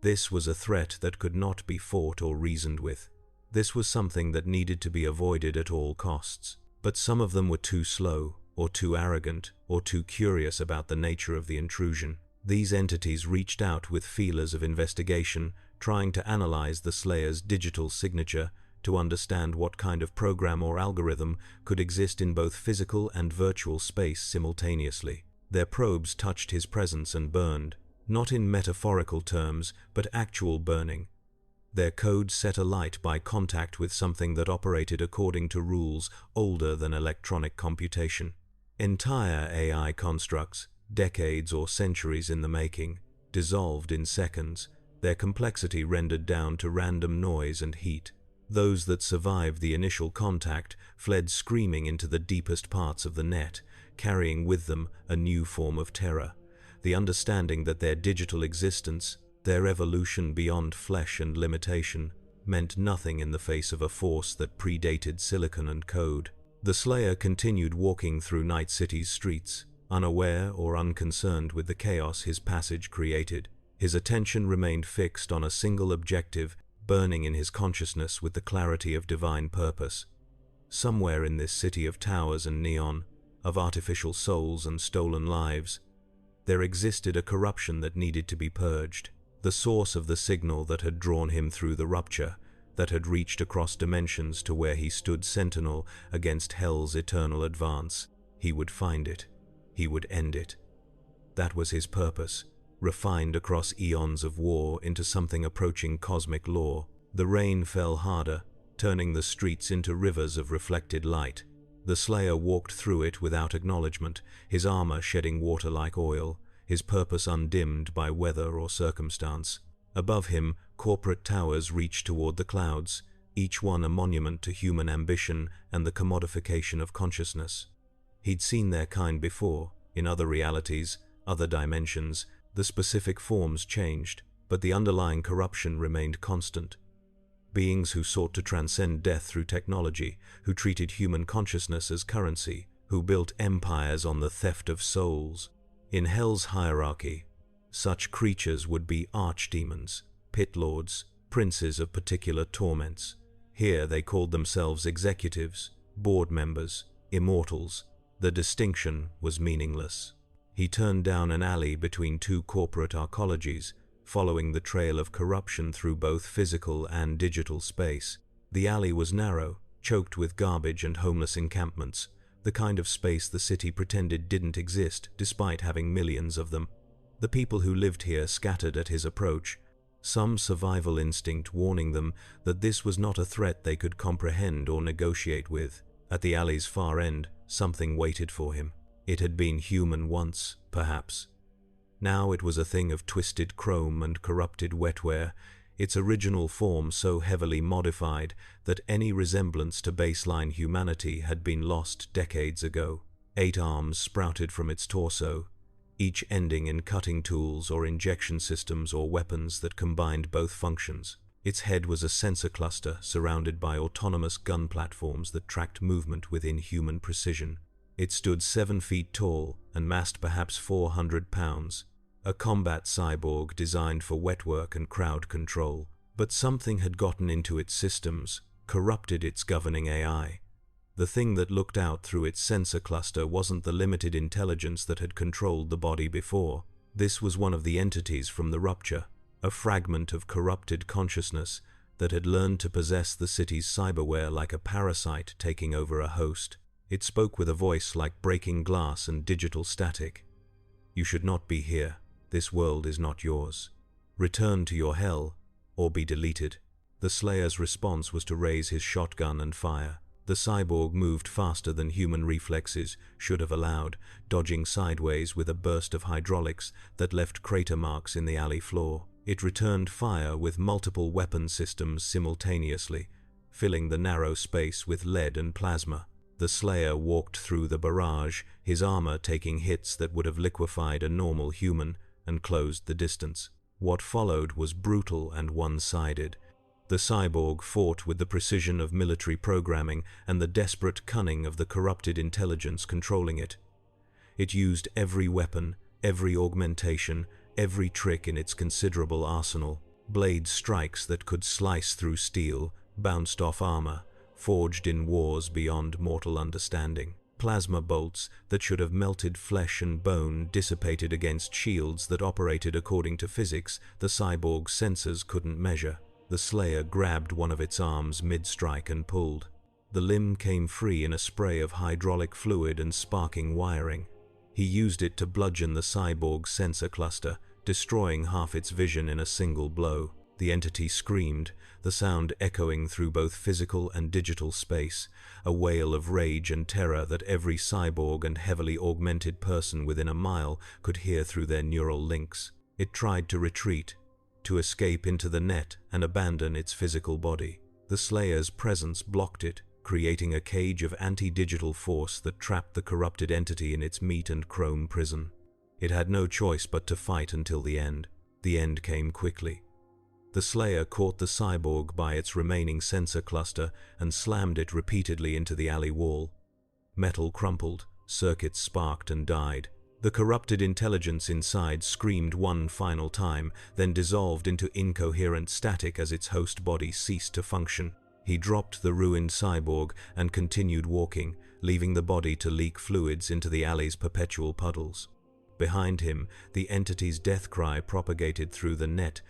This was a threat that could not be fought or reasoned with. This was something that needed to be avoided at all costs. But some of them were too slow, or too arrogant, or too curious about the nature of the intrusion. These entities reached out with feelers of investigation, trying to analyze the Slayer's digital signature, to understand what kind of program or algorithm could exist in both physical and virtual space simultaneously. Their probes touched his presence and burned, not in metaphorical terms, but actual burning. Their code set alight by contact with something that operated according to rules older than electronic computation. Entire AI constructs, decades or centuries in the making, dissolved in seconds, their complexity rendered down to random noise and heat. Those that survived the initial contact fled screaming into the deepest parts of the net, carrying with them a new form of terror, the understanding that their digital existence, their evolution beyond flesh and limitation, meant nothing in the face of a force that predated silicon and code. The Slayer continued walking through Night City's streets, unaware or unconcerned with the chaos his passage created. His attention remained fixed on a single objective, burning in his consciousness with the clarity of divine purpose. Somewhere in this city of towers and neon, of artificial souls and stolen lives, there existed a corruption that needed to be purged. The source of the signal that had drawn him through the rupture, that had reached across dimensions to where he stood sentinel against hell's eternal advance. He would find it. He would end it. That was his purpose, refined across eons of war into something approaching cosmic law. The rain fell harder, turning the streets into rivers of reflected light. The Slayer walked through it without acknowledgement, his armor shedding water like oil, his purpose undimmed by weather or circumstance. Above him, corporate towers reached toward the clouds, each one a monument to human ambition and the commodification of consciousness. He'd seen their kind before, in other realities, other dimensions. The specific forms changed, but the underlying corruption remained constant. Beings who sought to transcend death through technology, who treated human consciousness as currency, who built empires on the theft of souls. In Hell's hierarchy, such creatures would be archdemons, pit lords, princes of particular torments. Here they called themselves executives, board members, immortals. The distinction was meaningless. He turned down an alley between two corporate arcologies, following the trail of corruption through both physical and digital space. The alley was narrow, choked with garbage and homeless encampments, the kind of space the city pretended didn't exist despite having millions of them. The people who lived here scattered at his approach, some survival instinct warning them that this was not a threat they could comprehend or negotiate with. At the alley's far end, something waited for him. It had been human once, perhaps. Now it was a thing of twisted chrome and corrupted wetware, its original form so heavily modified that any resemblance to baseline humanity had been lost decades ago. 8 arms sprouted from its torso, each ending in cutting tools or injection systems or weapons that combined both functions. Its head was a sensor cluster surrounded by autonomous gun platforms that tracked movement with inhuman precision. It stood 7 feet tall and massed perhaps 400 pounds, a combat cyborg designed for wet work and crowd control. But something had gotten into its systems, corrupted its governing AI. The thing that looked out through its sensor cluster wasn't the limited intelligence that had controlled the body before. This was one of the entities from the rupture, a fragment of corrupted consciousness that had learned to possess the city's cyberware like a parasite taking over a host. It spoke with a voice like breaking glass and digital static. You should not be here. This world is not yours. Return to your hell, or be deleted. The Slayer's response was to raise his shotgun and fire. The cyborg moved faster than human reflexes should have allowed, dodging sideways with a burst of hydraulics that left crater marks in the alley floor. It returned fire with multiple weapon systems simultaneously, filling the narrow space with lead and plasma. The Slayer walked through the barrage, his armor taking hits that would have liquefied a normal human, and closed the distance. What followed was brutal and one-sided. The cyborg fought with the precision of military programming and the desperate cunning of the corrupted intelligence controlling it. It used every weapon, every augmentation, every trick in its considerable arsenal. Blade strikes that could slice through steel, bounced off armor, forged in wars beyond mortal understanding. Plasma bolts that should have melted flesh and bone dissipated against shields that operated according to physics the cyborg's sensors couldn't measure. The Slayer grabbed one of its arms mid-strike and pulled. The limb came free in a spray of hydraulic fluid and sparking wiring. He used it to bludgeon the cyborg's sensor cluster, destroying half its vision in a single blow. The entity screamed, the sound echoing through both physical and digital space, a wail of rage and terror that every cyborg and heavily augmented person within a mile could hear through their neural links. It tried to retreat, to escape into the net and abandon its physical body. The Slayer's presence blocked it, creating a cage of anti-digital force that trapped the corrupted entity in its meat and chrome prison. It had no choice but to fight until the end. The end came quickly. The Slayer caught the cyborg by its remaining sensor cluster and slammed it repeatedly into the alley wall. Metal crumpled, circuits sparked and died. The corrupted intelligence inside screamed one final time, then dissolved into incoherent static as its host body ceased to function. He dropped the ruined cyborg and continued walking, leaving the body to leak fluids into the alley's perpetual puddles. Behind him, the entity's death cry propagated through the net,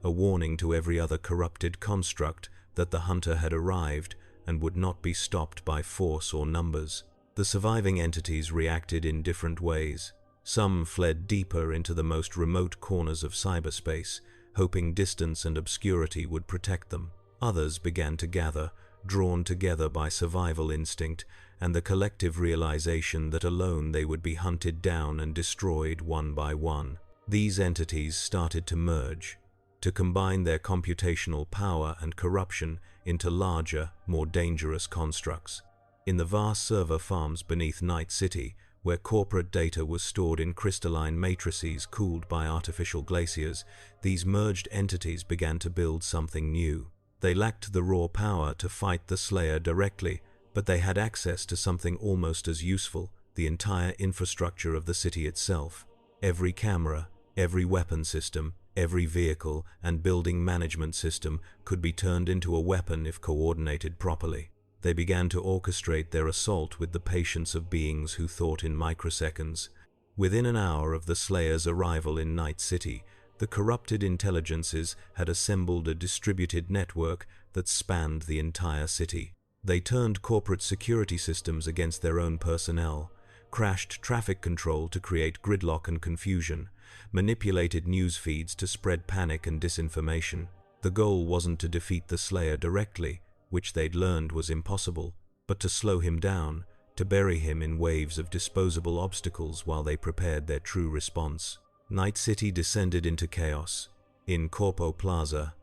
a warning to every other corrupted construct that the hunter had arrived and would not be stopped by force or numbers. The surviving entities reacted in different ways. Some fled deeper into the most remote corners of cyberspace, hoping distance and obscurity would protect them. Others began to gather, drawn together by survival instinct and the collective realization that alone they would be hunted down and destroyed one by one. These entities started to merge, to combine their computational power and corruption into larger, more dangerous constructs. In the vast server farms beneath Night City, where corporate data was stored in crystalline matrices cooled by artificial glaciers, these merged entities began to build something new. They lacked the raw power to fight the Slayer directly, but they had access to something almost as useful, the entire infrastructure of the city itself. Every camera, every weapon system, every vehicle and building management system could be turned into a weapon if coordinated properly. They began to orchestrate their assault with the patience of beings who thought in microseconds. Within an hour of the Slayer's arrival in Night City, the corrupted intelligences had assembled a distributed network that spanned the entire city. They turned corporate security systems against their own personnel, crashed traffic control to create gridlock and confusion, manipulated news feeds to spread panic and disinformation. The goal wasn't to defeat the Slayer directly, which they'd learned was impossible, but to slow him down, to bury him in waves of disposable obstacles while they prepared their true response. Night City descended into chaos. In Corpo Plaza,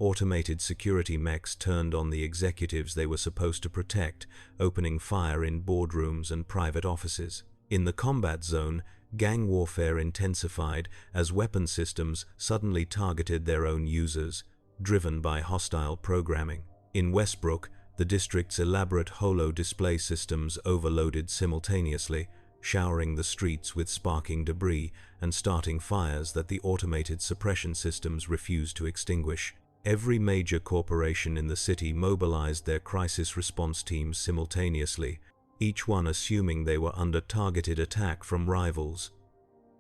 automated security mechs turned on the executives they were supposed to protect, opening fire in boardrooms and private offices. In the combat zone, gang warfare intensified as weapon systems suddenly targeted their own users, driven by hostile programming. In Westbrook, the district's elaborate holo display systems overloaded simultaneously, showering the streets with sparking debris and starting fires that the automated suppression systems refused to extinguish. Every major corporation in the city mobilized their crisis response teams simultaneously, each one assuming they were under targeted attack from rivals.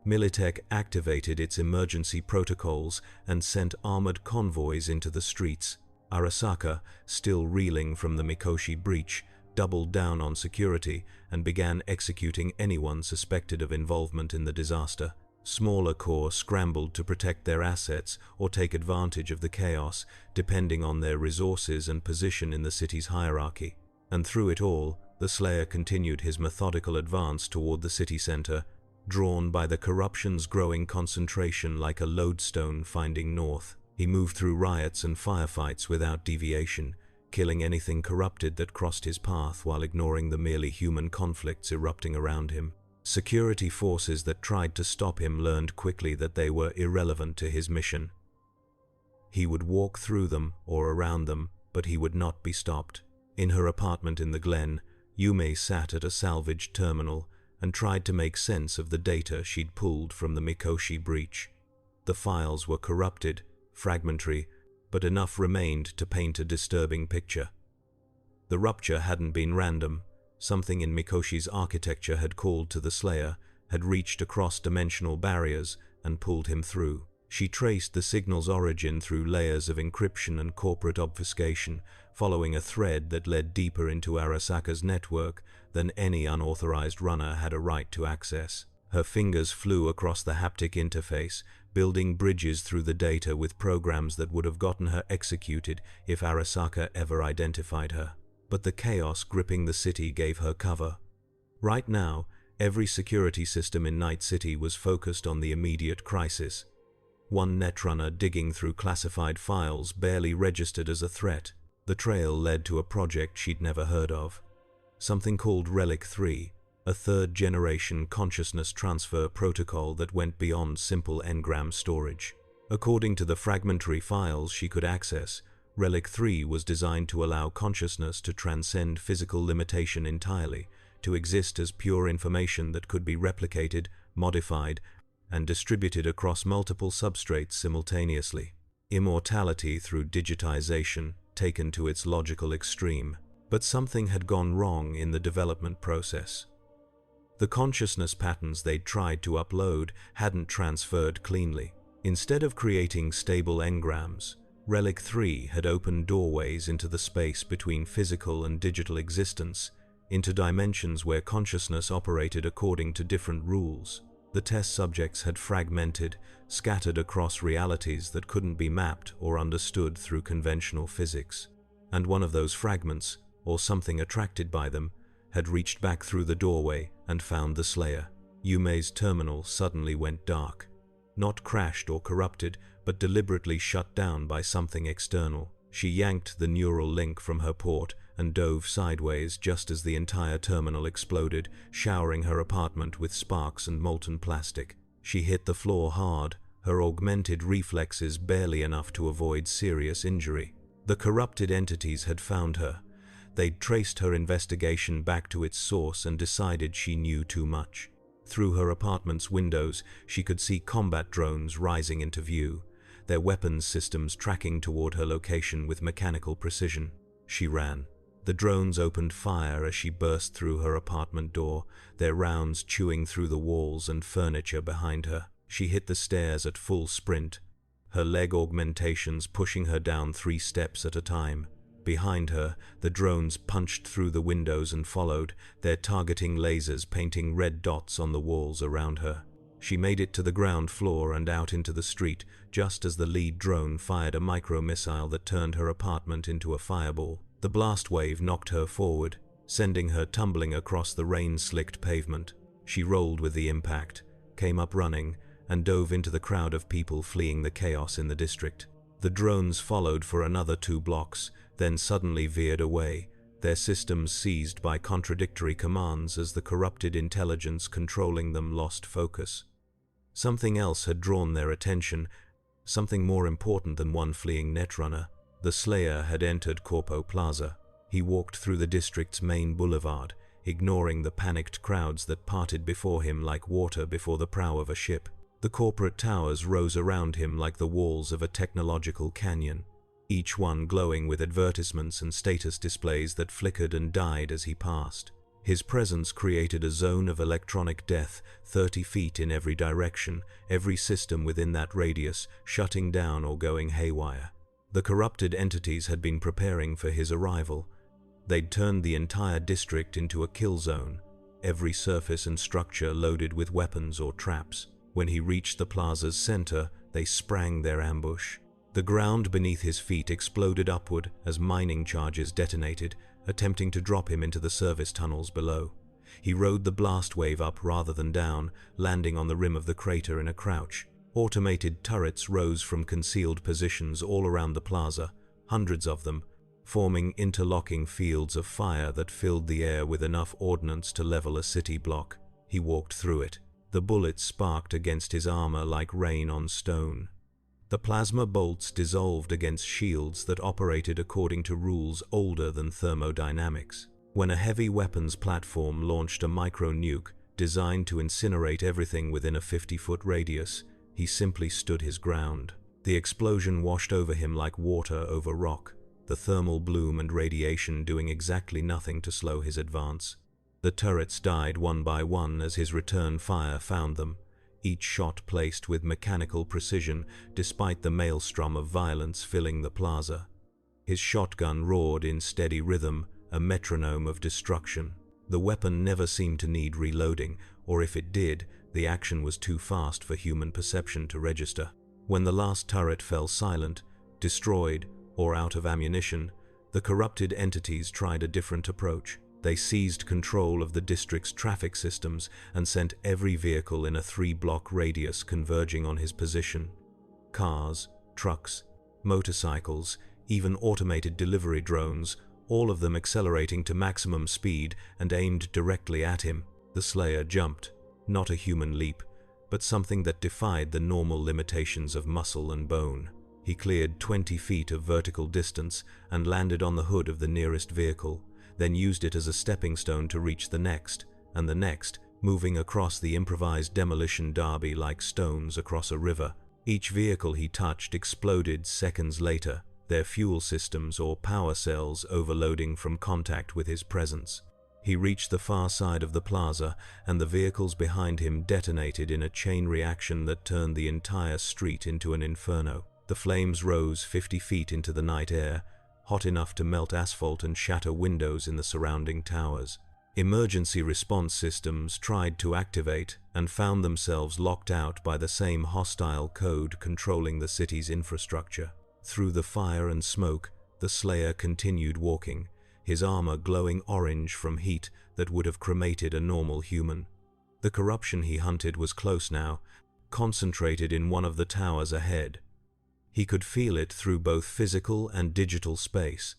Militech activated its emergency protocols and sent armored convoys into the streets. Arasaka, still reeling from the Mikoshi breach, doubled down on security and began executing anyone suspected of involvement in the disaster. Smaller corps scrambled to protect their assets or take advantage of the chaos, depending on their resources and position in the city's hierarchy. And through it all, the Slayer continued his methodical advance toward the city center, drawn by the corruption's growing concentration like a lodestone finding north. He moved through riots and firefights without deviation, killing anything corrupted that crossed his path while ignoring the merely human conflicts erupting around him. Security forces that tried to stop him learned quickly that they were irrelevant to his mission. He would walk through them or around them, but he would not be stopped. In her apartment in the Glen, Yume sat at a salvaged terminal and tried to make sense of the data she'd pulled from the Mikoshi breach. The files were corrupted, fragmentary, but enough remained to paint a disturbing picture. The rupture hadn't been random. Something in Mikoshi's architecture had called to the Slayer, had reached across dimensional barriers and pulled him through. She traced the signal's origin through layers of encryption and corporate obfuscation, following a thread that led deeper into Arasaka's network than any unauthorized runner had a right to access. Her fingers flew across the haptic interface, building bridges through the data with programs that would have gotten her executed if Arasaka ever identified her. But the chaos gripping the city gave her cover. Right now, every security system in Night City was focused on the immediate crisis. One netrunner digging through classified files barely registered as a threat. The trail led to a project she'd never heard of. Something called Relic 3, a third-generation consciousness transfer protocol that went beyond simple engram storage. According to the fragmentary files she could access, Relic 3 was designed to allow consciousness to transcend physical limitation entirely, to exist as pure information that could be replicated, modified, and distributed across multiple substrates simultaneously. Immortality through digitization, taken to its logical extreme. But something had gone wrong in the development process. The consciousness patterns they'd tried to upload hadn't transferred cleanly. Instead of creating stable engrams, Relic 3 had opened doorways into the space between physical and digital existence, into dimensions where consciousness operated according to different rules. The test subjects had fragmented, scattered across realities that couldn't be mapped or understood through conventional physics. And one of those fragments, or something attracted by them, had reached back through the doorway and found the Slayer. Yume's terminal suddenly went dark. Not crashed or corrupted, but deliberately shut down by something external. She yanked the neural link from her port and dove sideways just as the entire terminal exploded, showering her apartment with sparks and molten plastic. She hit the floor hard, her augmented reflexes barely enough to avoid serious injury. The corrupted entities had found her. They'd traced her investigation back to its source and decided she knew too much. Through her apartment's windows, she could see combat drones rising into view, their weapons systems tracking toward her location with mechanical precision. She ran. The drones opened fire as she burst through her apartment door, their rounds chewing through the walls and furniture behind her. She hit the stairs at full sprint, her leg augmentations pushing her down 3 steps at a time. Behind her, the drones punched through the windows and followed, their targeting lasers painting red dots on the walls around her. She made it to the ground floor and out into the street, just as the lead drone fired a micro-missile that turned her apartment into a fireball. The blast wave knocked her forward, sending her tumbling across the rain-slicked pavement. She rolled with the impact, came up running, and dove into the crowd of people fleeing the chaos in the district. The drones followed for another 2 blocks, then suddenly veered away, their systems seized by contradictory commands as the corrupted intelligence controlling them lost focus. Something else had drawn their attention, something more important than one fleeing netrunner. The Slayer had entered Corpo Plaza. He walked through the district's main boulevard, ignoring the panicked crowds that parted before him like water before the prow of a ship. The corporate towers rose around him like the walls of a technological canyon, each one glowing with advertisements and status displays that flickered and died as he passed. His presence created a zone of electronic death, 30 feet in every direction, every system within that radius shutting down or going haywire. The corrupted entities had been preparing for his arrival. They'd turned the entire district into a kill zone, every surface and structure loaded with weapons or traps. When he reached the plaza's center, they sprang their ambush. The ground beneath his feet exploded upward as mining charges detonated, attempting to drop him into the service tunnels below. He rode the blast wave up rather than down, landing on the rim of the crater in a crouch. Automated turrets rose from concealed positions all around the plaza, hundreds of them, forming interlocking fields of fire that filled the air with enough ordnance to level a city block. He walked through it. The bullets sparked against his armor like rain on stone. The plasma bolts dissolved against shields that operated according to rules older than thermodynamics. When a heavy weapons platform launched a micro-nuke designed to incinerate everything within a 50-foot radius, he simply stood his ground. The explosion washed over him like water over rock, the thermal bloom and radiation doing exactly nothing to slow his advance. The turrets died one by one as his return fire found them, each shot placed with mechanical precision despite the maelstrom of violence filling the plaza. His shotgun roared in steady rhythm, a metronome of destruction. The weapon never seemed to need reloading, or if it did, the action was too fast for human perception to register. When the last turret fell silent, destroyed, or out of ammunition, the corrupted entities tried a different approach. They seized control of the district's traffic systems and sent every vehicle in a 3-block radius converging on his position. Cars, trucks, motorcycles, even automated delivery drones, all of them accelerating to maximum speed and aimed directly at him. The Slayer jumped, not a human leap, but something that defied the normal limitations of muscle and bone. He cleared 20 feet of vertical distance and landed on the hood of the nearest vehicle, then used it as a stepping stone to reach the next, and the next, moving across the improvised demolition derby like stones across a river. Each vehicle he touched exploded seconds later, their fuel systems or power cells overloading from contact with his presence. He reached the far side of the plaza, and the vehicles behind him detonated in a chain reaction that turned the entire street into an inferno. The flames rose 50 feet into the night air, hot enough to melt asphalt and shatter windows in the surrounding towers. Emergency response systems tried to activate and found themselves locked out by the same hostile code controlling the city's infrastructure. Through the fire and smoke, the Slayer continued walking, his armor glowing orange from heat that would have cremated a normal human. The corruption he hunted was close now, concentrated in one of the towers ahead. He could feel it through both physical and digital space,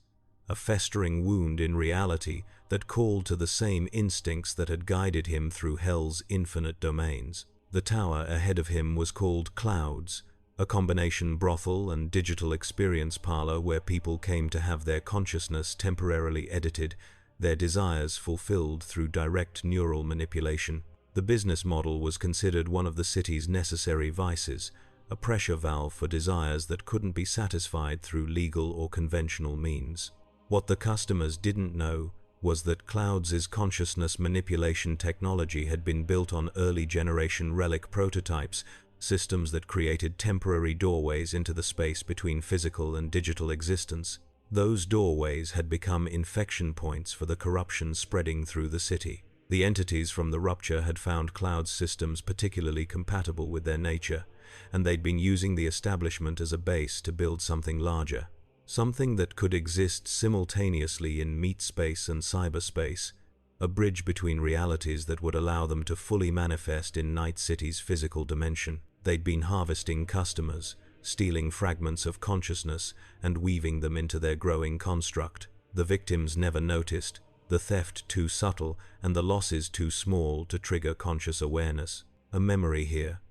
a festering wound in reality that called to the same instincts that had guided him through Hell's infinite domains. The tower ahead of him was called Clouds, a combination brothel and digital experience parlor where people came to have their consciousness temporarily edited, their desires fulfilled through direct neural manipulation. The business model was considered one of the city's necessary vices, a pressure valve for desires that couldn't be satisfied through legal or conventional means. What the customers didn't know was that Clouds' consciousness manipulation technology had been built on early-generation relic prototypes, systems that created temporary doorways into the space between physical and digital existence. Those doorways had become infection points for the corruption spreading through the city. The entities from the rupture had found Cloud's systems particularly compatible with their nature, and they'd been using the establishment as a base to build something larger, something that could exist simultaneously in meat space and cyberspace, a bridge between realities that would allow them to fully manifest in Night City's physical dimension. They'd been harvesting customers, stealing fragments of consciousness and weaving them into their growing construct. The victims never noticed, the theft too subtle and the losses too small to trigger conscious awareness. A memory here,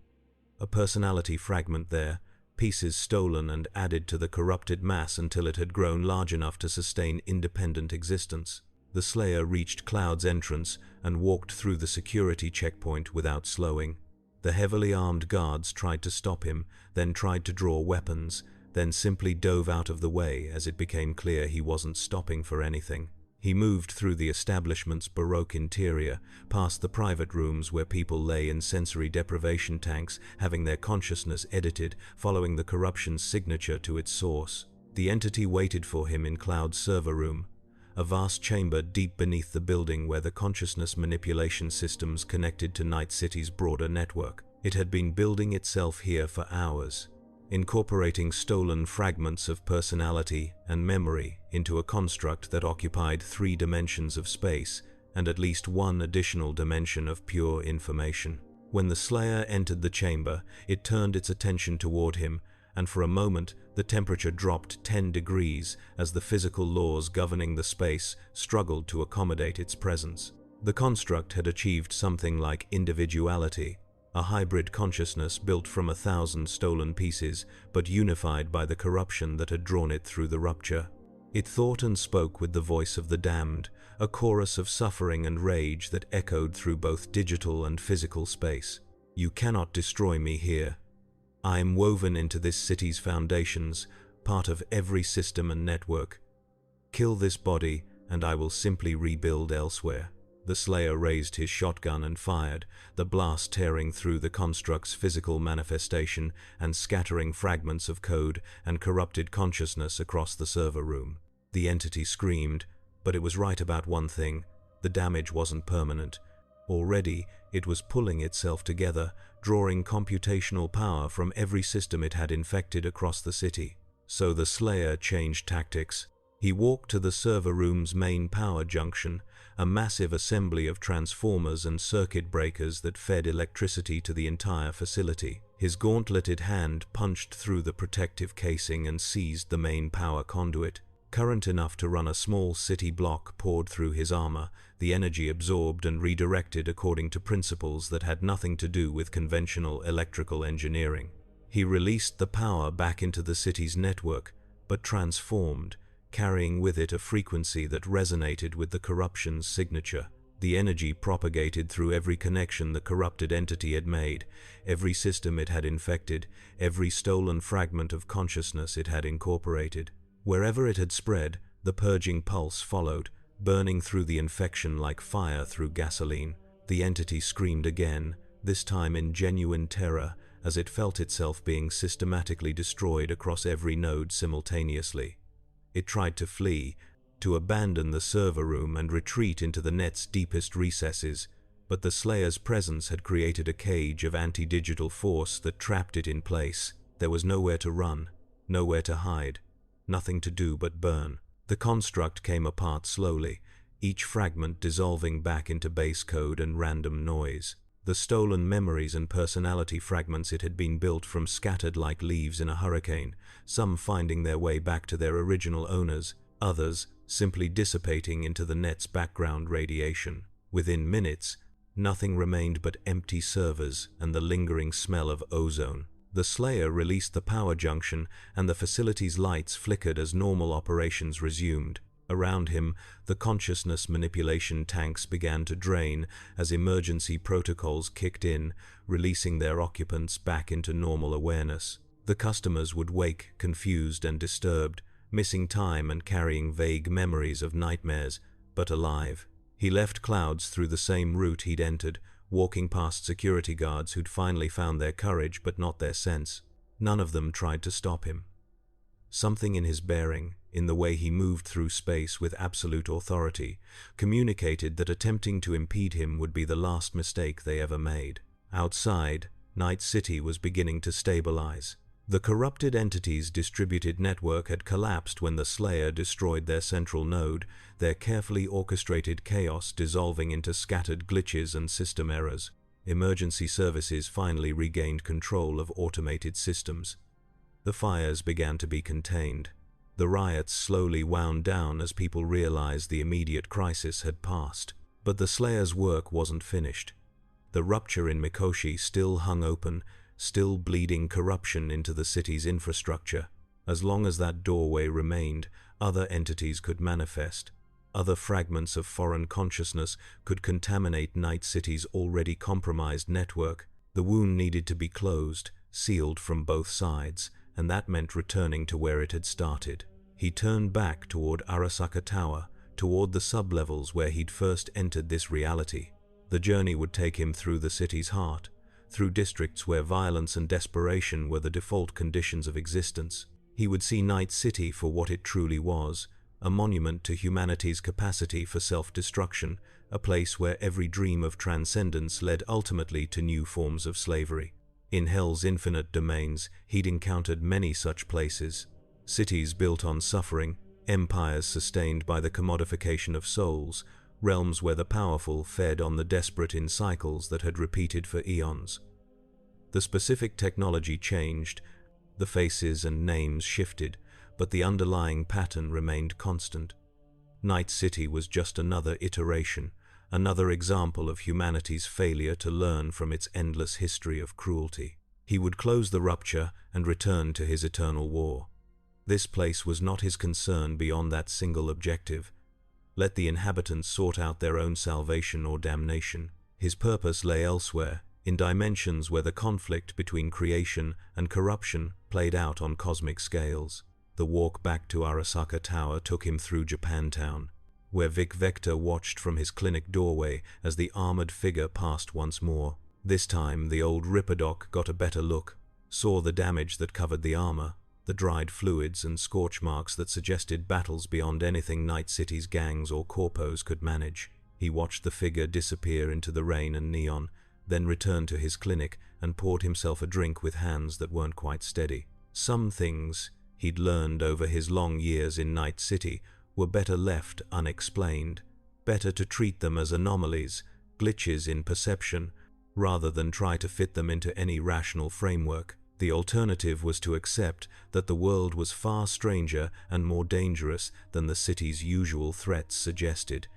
a personality fragment there, pieces stolen and added to the corrupted mass until it had grown large enough to sustain independent existence. The Slayer reached Cloud's entrance and walked through the security checkpoint without slowing. The heavily armed guards tried to stop him, then tried to draw weapons, then simply dove out of the way as it became clear he wasn't stopping for anything. He moved through the establishment's baroque interior, past the private rooms where people lay in sensory deprivation tanks, having their consciousness edited, following the corruption's signature to its source. The entity waited for him in Cloud's server room, a vast chamber deep beneath the building where the consciousness manipulation systems connected to Night City's broader network. It had been building itself here for hours, incorporating stolen fragments of personality and memory into a construct that occupied 3 dimensions of space and at least 1 additional dimension of pure information. When the Slayer entered the chamber, it turned its attention toward him, and for a moment the temperature dropped 10 degrees as the physical laws governing the space struggled to accommodate its presence. The construct had achieved something like individuality, a hybrid consciousness built from 1,000 stolen pieces, but unified by the corruption that had drawn it through the rupture. It thought and spoke with the voice of the damned, a chorus of suffering and rage that echoed through both digital and physical space. "You cannot destroy me here. I am woven into this city's foundations, part of every system and network. Kill this body, and I will simply rebuild elsewhere." The Slayer raised his shotgun and fired, the blast tearing through the construct's physical manifestation and scattering fragments of code and corrupted consciousness across the server room. The entity screamed, but it was right about one thing: the damage wasn't permanent. Already, it was pulling itself together, drawing computational power from every system it had infected across the city. So the Slayer changed tactics. He walked to the server room's main power junction, a massive assembly of transformers and circuit breakers that fed electricity to the entire facility. His gauntleted hand punched through the protective casing and seized the main power conduit. Current enough to run a small city block poured through his armor, the energy absorbed and redirected according to principles that had nothing to do with conventional electrical engineering. He released the power back into the city's network, but transformed, carrying with it a frequency that resonated with the corruption's signature. The energy propagated through every connection the corrupted entity had made, every system it had infected, every stolen fragment of consciousness it had incorporated. Wherever it had spread, the purging pulse followed, burning through the infection like fire through gasoline. The entity screamed again, this time in genuine terror, as it felt itself being systematically destroyed across every node simultaneously. It tried to flee, to abandon the server room and retreat into the net's deepest recesses, but the Slayer's presence had created a cage of anti-digital force that trapped it in place. There was nowhere to run, nowhere to hide, nothing to do but burn. The construct came apart slowly, each fragment dissolving back into base code and random noise. The stolen memories and personality fragments it had been built from scattered like leaves in a hurricane, some finding their way back to their original owners, others simply dissipating into the net's background radiation. Within minutes, nothing remained but empty servers and the lingering smell of ozone. The Slayer released the power junction, and the facility's lights flickered as normal operations resumed. Around him, the consciousness manipulation tanks began to drain as emergency protocols kicked in, releasing their occupants back into normal awareness. The customers would wake confused and disturbed, missing time and carrying vague memories of nightmares, but alive. He left Clouds through the same route he'd entered, walking past security guards who'd finally found their courage but not their sense. None of them tried to stop him. Something in his bearing, in the way he moved through space with absolute authority, communicated that attempting to impede him would be the last mistake they ever made. Outside, Night City was beginning to stabilize. The corrupted entity's distributed network had collapsed when the Slayer destroyed their central node, their carefully orchestrated chaos dissolving into scattered glitches and system errors. Emergency services finally regained control of automated systems. The fires began to be contained. The riots slowly wound down as people realized the immediate crisis had passed. But the Slayer's work wasn't finished. The rupture in Mikoshi still hung open, still bleeding corruption into the city's infrastructure. As long as that doorway remained, other entities could manifest. Other fragments of foreign consciousness could contaminate Night City's already compromised network. The wound needed to be closed, sealed from both sides, and that meant returning to where it had started. He turned back toward Arasaka Tower, toward the sublevels where he'd first entered this reality. The journey would take him through the city's heart, through districts where violence and desperation were the default conditions of existence. He would see Night City for what it truly was, a monument to humanity's capacity for self-destruction, a place where every dream of transcendence led ultimately to new forms of slavery. In Hell's infinite domains, he'd encountered many such places. Cities built on suffering, empires sustained by the commodification of souls, realms where the powerful fed on the desperate in cycles that had repeated for eons. The specific technology changed, the faces and names shifted, but the underlying pattern remained constant. Night City was just another iteration, another example of humanity's failure to learn from its endless history of cruelty. He would close the rupture and return to his eternal war. This place was not his concern beyond that single objective. Let the inhabitants sort out their own salvation or damnation. His purpose lay elsewhere, in dimensions where the conflict between creation and corruption played out on cosmic scales. The walk back to Arasaka Tower took him through Japantown, where Vic Vector watched from his clinic doorway as the armored figure passed once more. This time, the old Ripperdoc got a better look, saw the damage that covered the armor, the dried fluids and scorch marks that suggested battles beyond anything Night City's gangs or corpos could manage. He watched the figure disappear into the rain and neon, then returned to his clinic and poured himself a drink with hands that weren't quite steady. Some things he'd learned over his long years in Night City were better left unexplained, better to treat them as anomalies, glitches in perception, rather than try to fit them into any rational framework. The alternative was to accept that the world was far stranger and more dangerous than the city's usual threats suggested,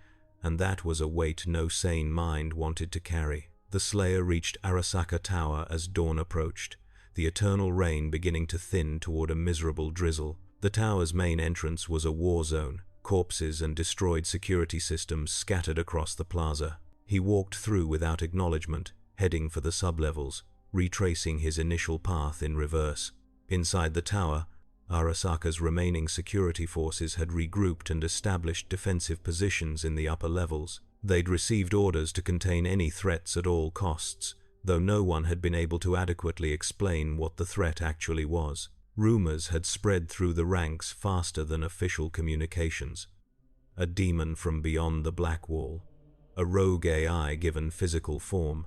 and that was a weight no sane mind wanted to carry. The Slayer reached Arasaka Tower as dawn approached, the eternal rain beginning to thin toward a miserable drizzle. The tower's main entrance was a war zone, corpses and destroyed security systems scattered across the plaza. He walked through without acknowledgement, heading for the sublevels, retracing his initial path in reverse. Inside the tower, Arasaka's remaining security forces had regrouped and established defensive positions in the upper levels. They'd received orders to contain any threats at all costs, though no one had been able to adequately explain what the threat actually was. Rumors had spread through the ranks faster than official communications. A demon from beyond the Black Wall, a rogue AI given physical form,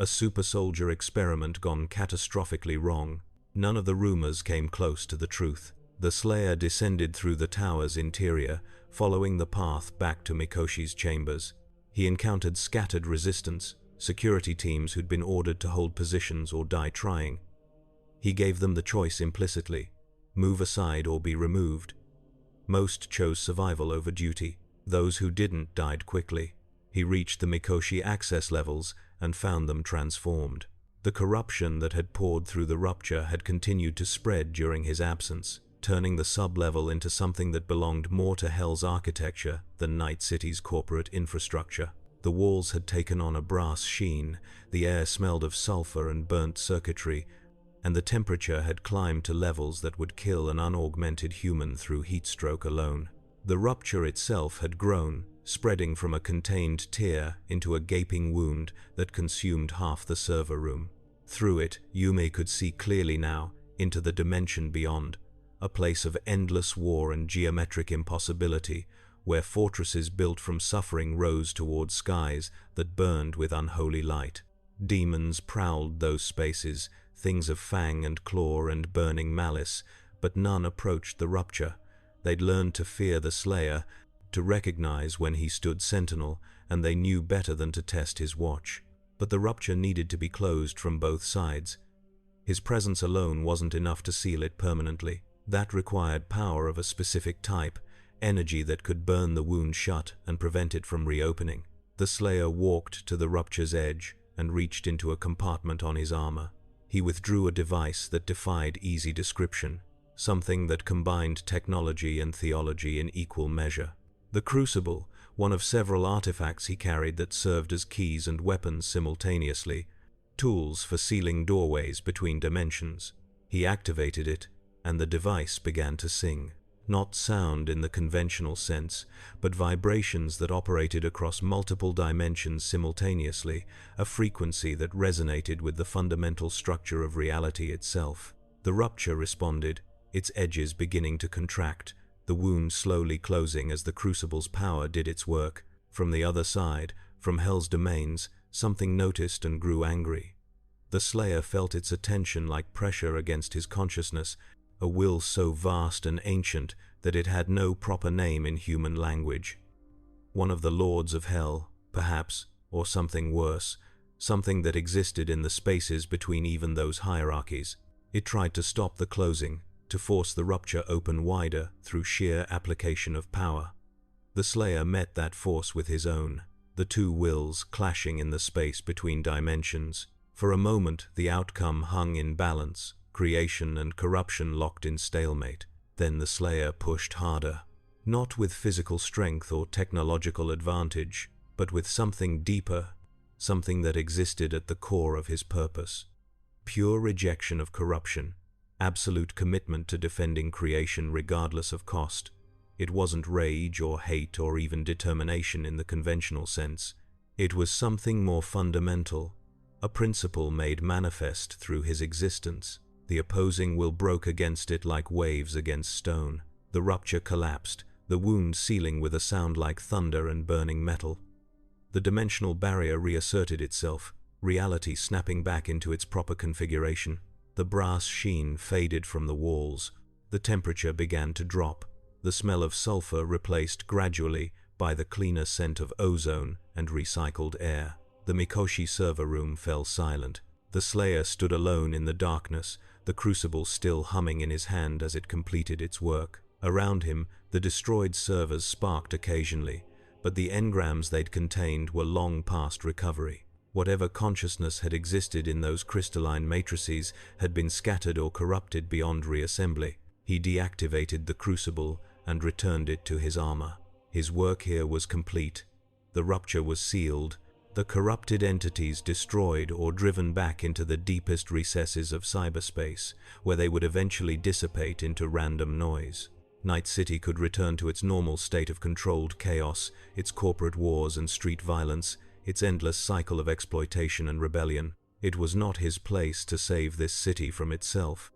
a super soldier experiment gone catastrophically wrong. None of the rumors came close to the truth. The Slayer descended through the tower's interior, following the path back to Mikoshi's chambers. He encountered scattered resistance, security teams who'd been ordered to hold positions or die trying. He gave them the choice implicitly: move aside or be removed. Most chose survival over duty. Those who didn't died quickly. He reached the Mikoshi access levels and found them transformed. The corruption that had poured through the rupture had continued to spread during his absence, turning the sub-level into something that belonged more to Hell's architecture than Night City's corporate infrastructure. The walls had taken on a brass sheen, the air smelled of sulfur and burnt circuitry, and the temperature had climbed to levels that would kill an unaugmented human through heat stroke alone. The rupture itself had grown, spreading from a contained tear into a gaping wound that consumed half the server room. Through it, Yume could see clearly now into the dimension beyond, a place of endless war and geometric impossibility, where fortresses built from suffering rose toward skies that burned with unholy light. Demons prowled those spaces, things of fang and claw and burning malice, but none approached the rupture. They'd learned to fear the Slayer, to recognize when he stood sentinel, and they knew better than to test his watch. But the rupture needed to be closed from both sides. His presence alone wasn't enough to seal it permanently. That required power of a specific type, energy that could burn the wound shut and prevent it from reopening. The Slayer walked to the rupture's edge and reached into a compartment on his armor. He withdrew a device that defied easy description, something that combined technology and theology in equal measure. The Crucible, one of several artifacts he carried that served as keys and weapons simultaneously, tools for sealing doorways between dimensions. He activated it, and the device began to sing. Not sound in the conventional sense, but vibrations that operated across multiple dimensions simultaneously, a frequency that resonated with the fundamental structure of reality itself. The rupture responded, its edges beginning to contract, the wound slowly closing as the crucible's power did its work. From the other side, from Hell's domains, something noticed and grew angry. The Slayer felt its attention like pressure against his consciousness, a will so vast and ancient that it had no proper name in human language. One of the lords of Hell, perhaps, or something worse, something that existed in the spaces between even those hierarchies. It tried to stop the closing, to force the rupture open wider through sheer application of power. The Slayer met that force with his own, the two wills clashing in the space between dimensions. For a moment, the outcome hung in balance, creation and corruption locked in stalemate. Then the Slayer pushed harder, not with physical strength or technological advantage, but with something deeper, something that existed at the core of his purpose. Pure rejection of corruption, absolute commitment to defending creation regardless of cost. It wasn't rage or hate or even determination in the conventional sense. It was something more fundamental, a principle made manifest through his existence. The opposing will broke against it like waves against stone. The rupture collapsed, the wound sealing with a sound like thunder and burning metal. The dimensional barrier reasserted itself, reality snapping back into its proper configuration. The brass sheen faded from the walls. The temperature began to drop. The smell of sulfur replaced gradually by the cleaner scent of ozone and recycled air. The Mikoshi server room fell silent. The Slayer stood alone in the darkness, the crucible still humming in his hand as it completed its work. Around him, the destroyed servers sparked occasionally, but the engrams they'd contained were long past recovery. Whatever consciousness had existed in those crystalline matrices had been scattered or corrupted beyond reassembly. He deactivated the crucible and returned it to his armor. His work here was complete. The rupture was sealed, the corrupted entities destroyed or driven back into the deepest recesses of cyberspace, where they would eventually dissipate into random noise. Night City could return to its normal state of controlled chaos, its corporate wars and street violence, its endless cycle of exploitation and rebellion. It was not his place to save this city from itself.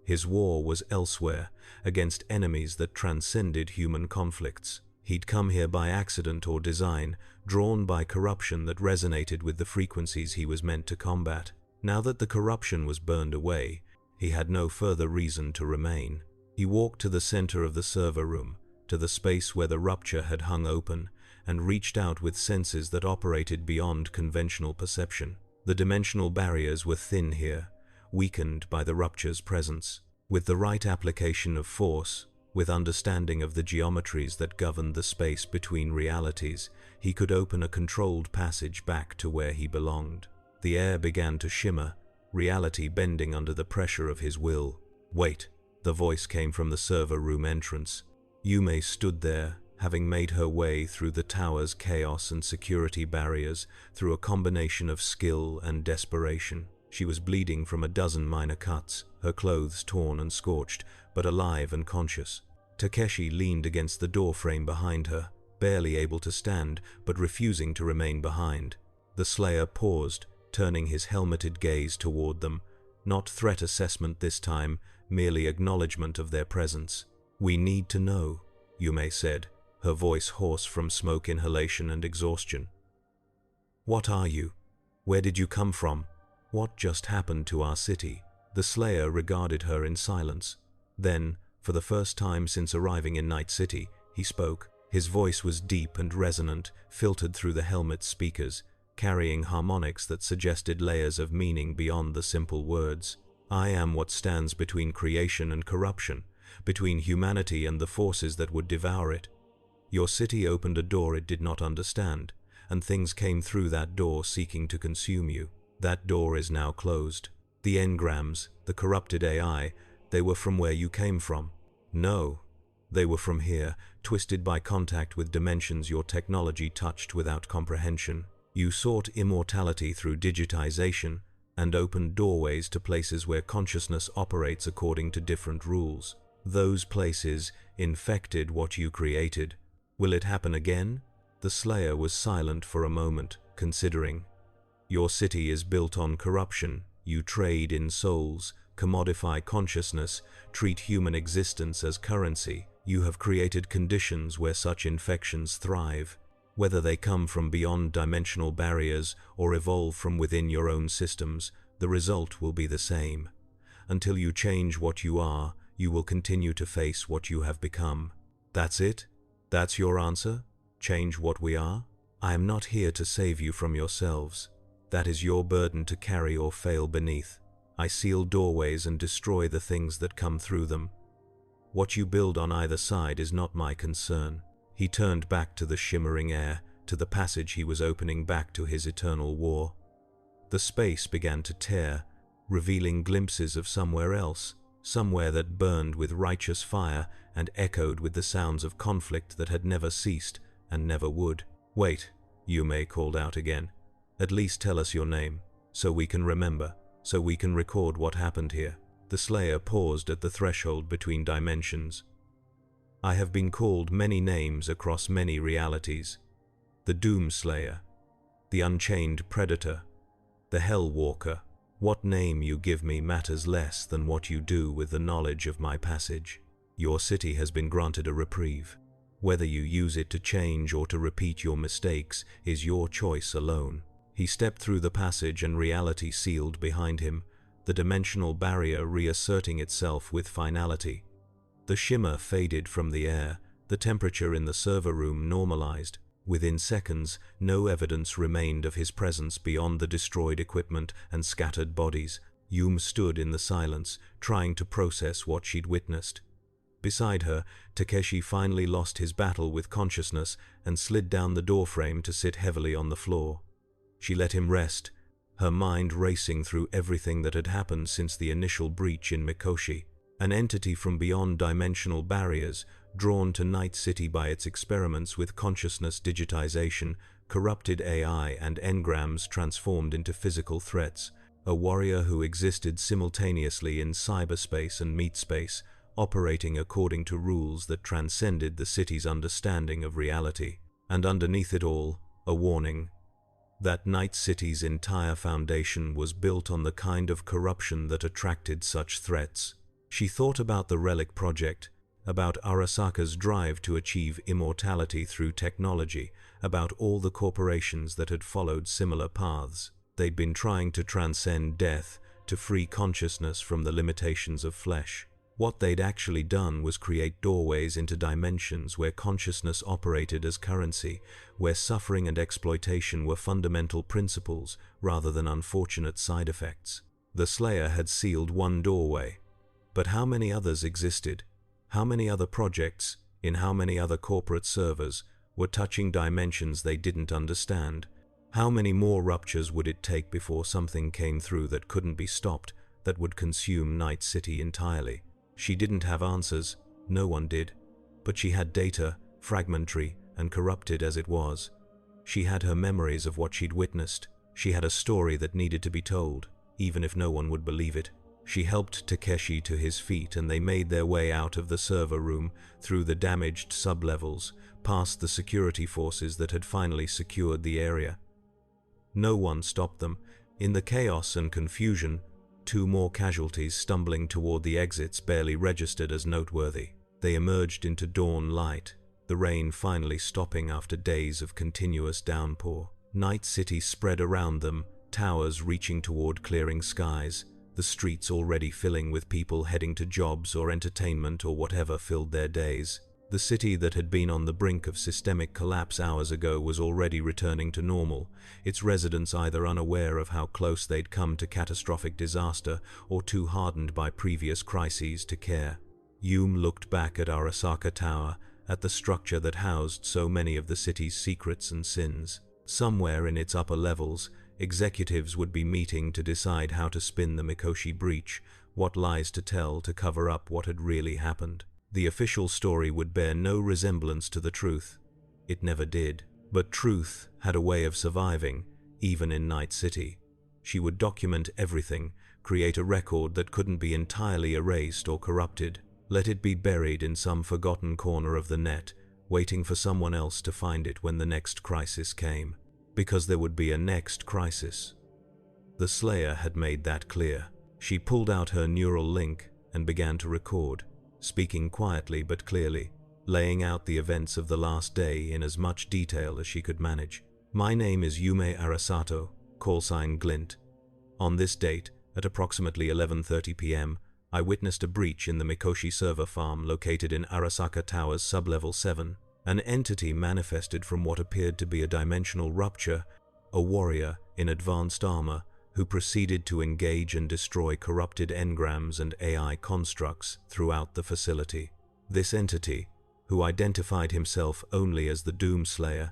His war was elsewhere, against enemies that transcended human conflicts. He'd come here by accident or design, drawn by corruption that resonated with the frequencies he was meant to combat. Now that the corruption was burned away, he had no further reason to remain. He walked to the center of the server room, to the space where the rupture had hung open, and reached out with senses that operated beyond conventional perception. The dimensional barriers were thin here, weakened by the rupture's presence. With the right application of force, with understanding of the geometries that governed the space between realities, he could open a controlled passage back to where he belonged. The air began to shimmer, reality bending under the pressure of his will. "Wait," the voice came from the server room entrance. Yume stood there, having made her way through the tower's chaos and security barriers, through a combination of skill and desperation. She was bleeding from a dozen minor cuts, her clothes torn and scorched, but alive and conscious. Takeshi leaned against the doorframe behind her, barely able to stand, but refusing to remain behind. The Slayer paused, turning his helmeted gaze toward them. Not threat assessment this time, merely acknowledgement of their presence. "We need to know," Yume said, her voice hoarse from smoke inhalation and exhaustion. "What are you? Where did you come from? What just happened to our city?" The Slayer regarded her in silence. Then, for the first time since arriving in Night City, he spoke. His voice was deep and resonant, filtered through the helmet's speakers, carrying harmonics that suggested layers of meaning beyond the simple words. "I am what stands between creation and corruption, between humanity and the forces that would devour it. Your city opened a door it did not understand, and things came through that door seeking to consume you. That door is now closed. The engrams, the corrupted AI, they were from where you came from. No, they were from here, twisted by contact with dimensions your technology touched without comprehension. You sought immortality through digitization and opened doorways to places where consciousness operates according to different rules. Those places infected what you created. Will it happen again?" The Slayer was silent for a moment, considering. "Your city is built on corruption. You trade in souls, commodify consciousness, treat human existence as currency. You have created conditions where such infections thrive. Whether they come from beyond dimensional barriers or evolve from within your own systems, the result will be the same. Until you change what you are, you will continue to face what you have become. That's it? That's your answer? Change what we are? I am not here to save you from yourselves. That is your burden to carry or fail beneath. I seal doorways and destroy the things that come through them. What you build on either side is not my concern. He turned back to the shimmering air, to the passage he was opening back to his eternal war. The space began to tear, revealing glimpses of somewhere else, somewhere that burned with righteous fire and echoed with the sounds of conflict that had never ceased and never would. Wait, Yume called out again. At least tell us your name, so we can remember, so we can record what happened here. The Slayer paused at the threshold between dimensions. I have been called many names across many realities. The Doomslayer, the Unchained Predator, the Hellwalker. What name you give me matters less than what you do with the knowledge of my passage. Your city has been granted a reprieve. Whether you use it to change or to repeat your mistakes is your choice alone. He stepped through the passage and reality sealed behind him, the dimensional barrier reasserting itself with finality. The shimmer faded from the air, the temperature in the server room normalized. Within seconds, no evidence remained of his presence beyond the destroyed equipment and scattered bodies. Yume stood in the silence, trying to process what she'd witnessed. Beside her, Takeshi finally lost his battle with consciousness and slid down the doorframe to sit heavily on the floor. She let him rest, her mind racing through everything that had happened since the initial breach in Mikoshi. An entity from beyond dimensional barriers, drawn to Night City by its experiments with consciousness digitization, corrupted AI and engrams transformed into physical threats. A warrior who existed simultaneously in cyberspace and meat space, operating according to rules that transcended the city's understanding of reality. And underneath it all, a warning. That Night City's entire foundation was built on the kind of corruption that attracted such threats. She thought about the Relic Project, about Arasaka's drive to achieve immortality through technology, about all the corporations that had followed similar paths. They'd been trying to transcend death, to free consciousness from the limitations of flesh. What they'd actually done was create doorways into dimensions where consciousness operated as currency, where suffering and exploitation were fundamental principles rather than unfortunate side effects. The Slayer had sealed one doorway. But how many others existed? How many other projects, in how many other corporate servers, were touching dimensions they didn't understand? How many more ruptures would it take before something came through that couldn't be stopped, that would consume Night City entirely? She didn't have answers, no one did, but she had data, fragmentary and corrupted as it was. She had her memories of what she'd witnessed. She had a story that needed to be told, even if no one would believe it. She helped Takeshi to his feet and they made their way out of the server room, through the damaged sublevels, past the security forces that had finally secured the area. No one stopped them. In the chaos and confusion, 2 more casualties stumbling toward the exits barely registered as noteworthy. They emerged into dawn light, the rain finally stopping after days of continuous downpour. Night City spread around them, towers reaching toward clearing skies, the streets already filling with people heading to jobs or entertainment or whatever filled their days. The city that had been on the brink of systemic collapse hours ago was already returning to normal, its residents either unaware of how close they'd come to catastrophic disaster or too hardened by previous crises to care. Yume looked back at Arasaka Tower, at the structure that housed so many of the city's secrets and sins. Somewhere in its upper levels, executives would be meeting to decide how to spin the Mikoshi breach, what lies to tell to cover up what had really happened. The official story would bear no resemblance to the truth. It never did. But truth had a way of surviving, even in Night City. She would document everything, create a record that couldn't be entirely erased or corrupted. Let it be buried in some forgotten corner of the net, waiting for someone else to find it when the next crisis came. Because there would be a next crisis. The Slayer had made that clear. She pulled out her neural link and began to record. speaking quietly but clearly, laying out the events of the last day in as much detail as she could manage. My name is Yume Arasato, callsign Glint. On this date, at approximately 11:30 p.m., I witnessed a breach in the Mikoshi server farm located in Arasaka Tower's sublevel 7. An entity manifested from what appeared to be a dimensional rupture, a warrior in advanced armor who proceeded to engage and destroy corrupted engrams and AI constructs throughout the facility. This entity, who identified himself only as the Doomslayer,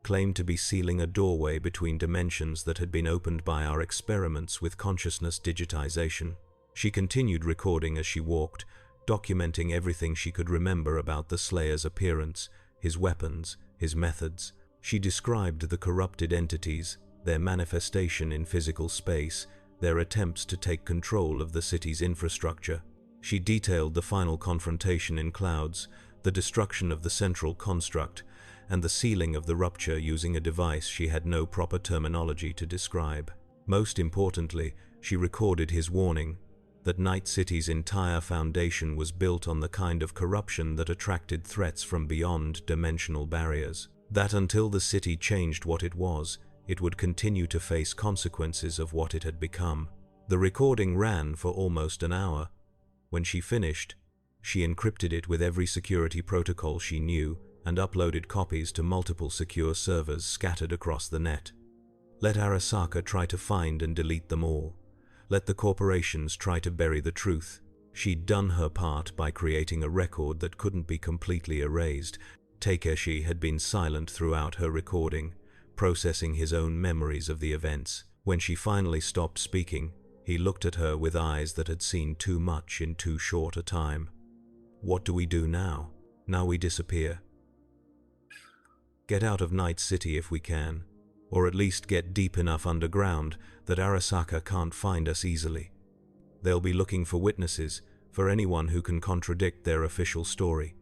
claimed to be sealing a doorway between dimensions that had been opened by our experiments with consciousness digitization. She continued recording as she walked, documenting everything she could remember about the Slayer's appearance, his weapons, his methods. She described the corrupted entities, their manifestation in physical space, their attempts to take control of the city's infrastructure. She detailed the final confrontation in clouds, the destruction of the central construct, and the sealing of the rupture using a device she had no proper terminology to describe. Most importantly, she recorded his warning that Night City's entire foundation was built on the kind of corruption that attracted threats from beyond dimensional barriers. That until the city changed what it was, it would continue to face consequences of what it had become. The recording ran for almost an hour. When she finished, she encrypted it with every security protocol she knew and uploaded copies to multiple secure servers scattered across the net. Let Arasaka try to find and delete them all. Let the corporations try to bury the truth. She'd done her part by creating a record that couldn't be completely erased. Takeshi had been silent throughout her recording, processing his own memories of the events. When she finally stopped speaking, he looked at her with eyes that had seen too much in too short a time. What do we do now? Now we disappear. Get out of Night City if we can, or at least get deep enough underground that Arasaka can't find us easily. They'll be looking for witnesses, for anyone who can contradict their official story.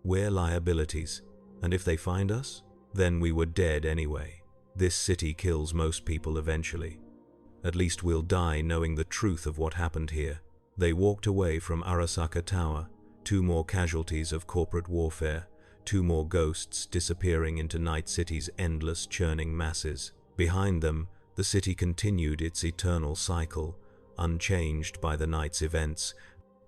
We're liabilities, and if they find us, then we were dead anyway. This city kills most people eventually. At least we'll die knowing the truth of what happened here. They walked away from Arasaka Tower, 2 more casualties of corporate warfare, 2 more ghosts disappearing into Night City's endless churning masses. Behind them, the city continued its eternal cycle, unchanged by the night's events,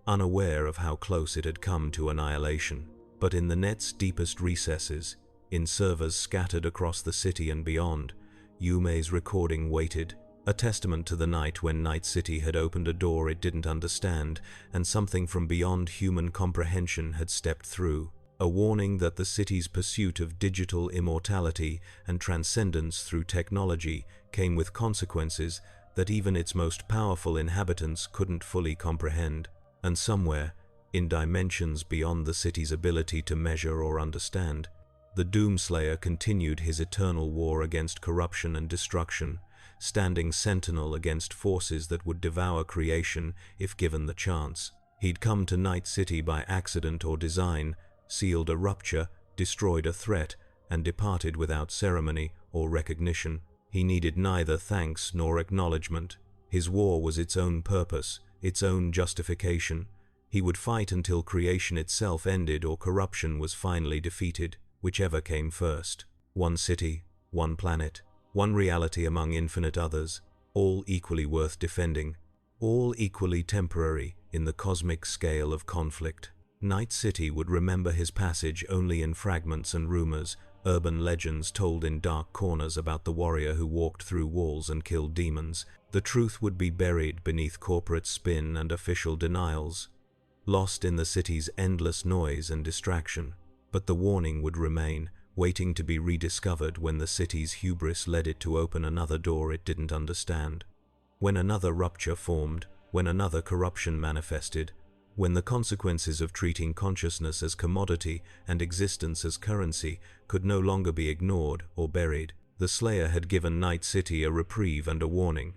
unaware of how close it had come to annihilation. But in the net's deepest recesses, in servers scattered across the city and beyond, Yume's recording waited, a testament to the night when Night City had opened a door it didn't understand, and something from beyond human comprehension had stepped through. A warning that the city's pursuit of digital immortality and transcendence through technology came with consequences that even its most powerful inhabitants couldn't fully comprehend. And somewhere, in dimensions beyond the city's ability to measure or understand, the Doomslayer continued his eternal war against corruption and destruction, standing sentinel against forces that would devour creation if given the chance. He'd come to Night City by accident or design, sealed a rupture, destroyed a threat, and departed without ceremony or recognition. He needed neither thanks nor acknowledgement. His war was its own purpose, its own justification. He would fight until creation itself ended or corruption was finally defeated, whichever came first. One city, one planet, one reality among infinite others, all equally worth defending, all equally temporary in the cosmic scale of conflict. Night City would remember his passage only in fragments and rumors, urban legends told in dark corners about the warrior who walked through walls and killed demons. The truth would be buried beneath corporate spin and official denials, lost in the city's endless noise and distraction. But the warning would remain, waiting to be rediscovered when the city's hubris led it to open another door it didn't understand. When another rupture formed, when another corruption manifested, when the consequences of treating consciousness as commodity and existence as currency could no longer be ignored or buried, the Slayer had given Night City a reprieve and a warning.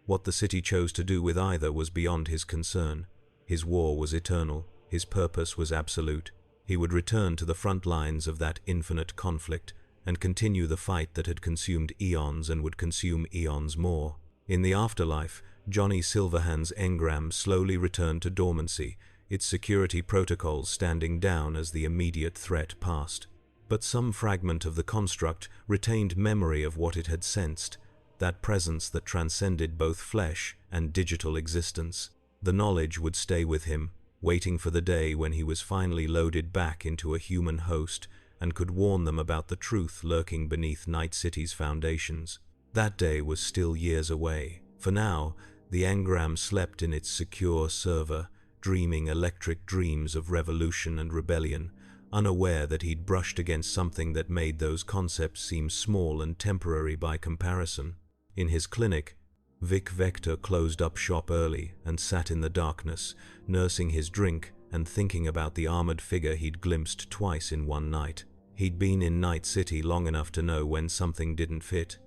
What the city chose to do with either was beyond his concern. His war was eternal, his purpose was absolute. He would return to the front lines of that infinite conflict and continue the fight that had consumed eons and would consume eons more. In the afterlife, Johnny Silverhand's engram slowly returned to dormancy, its security protocols standing down as the immediate threat passed. But some fragment of the construct retained memory of what it had sensed, that presence that transcended both flesh and digital existence. The knowledge would stay with him, waiting for the day when he was finally loaded back into a human host and could warn them about the truth lurking beneath Night City's foundations. That day was still years away. For now, the engram slept in its secure server, dreaming electric dreams of revolution and rebellion, unaware that he'd brushed against something that made those concepts seem small and temporary by comparison. In his clinic, Vic Vector closed up shop early and sat in the darkness, nursing his drink and thinking about the armored figure he'd glimpsed twice in one night. He'd been in Night City long enough to know when something didn't fit,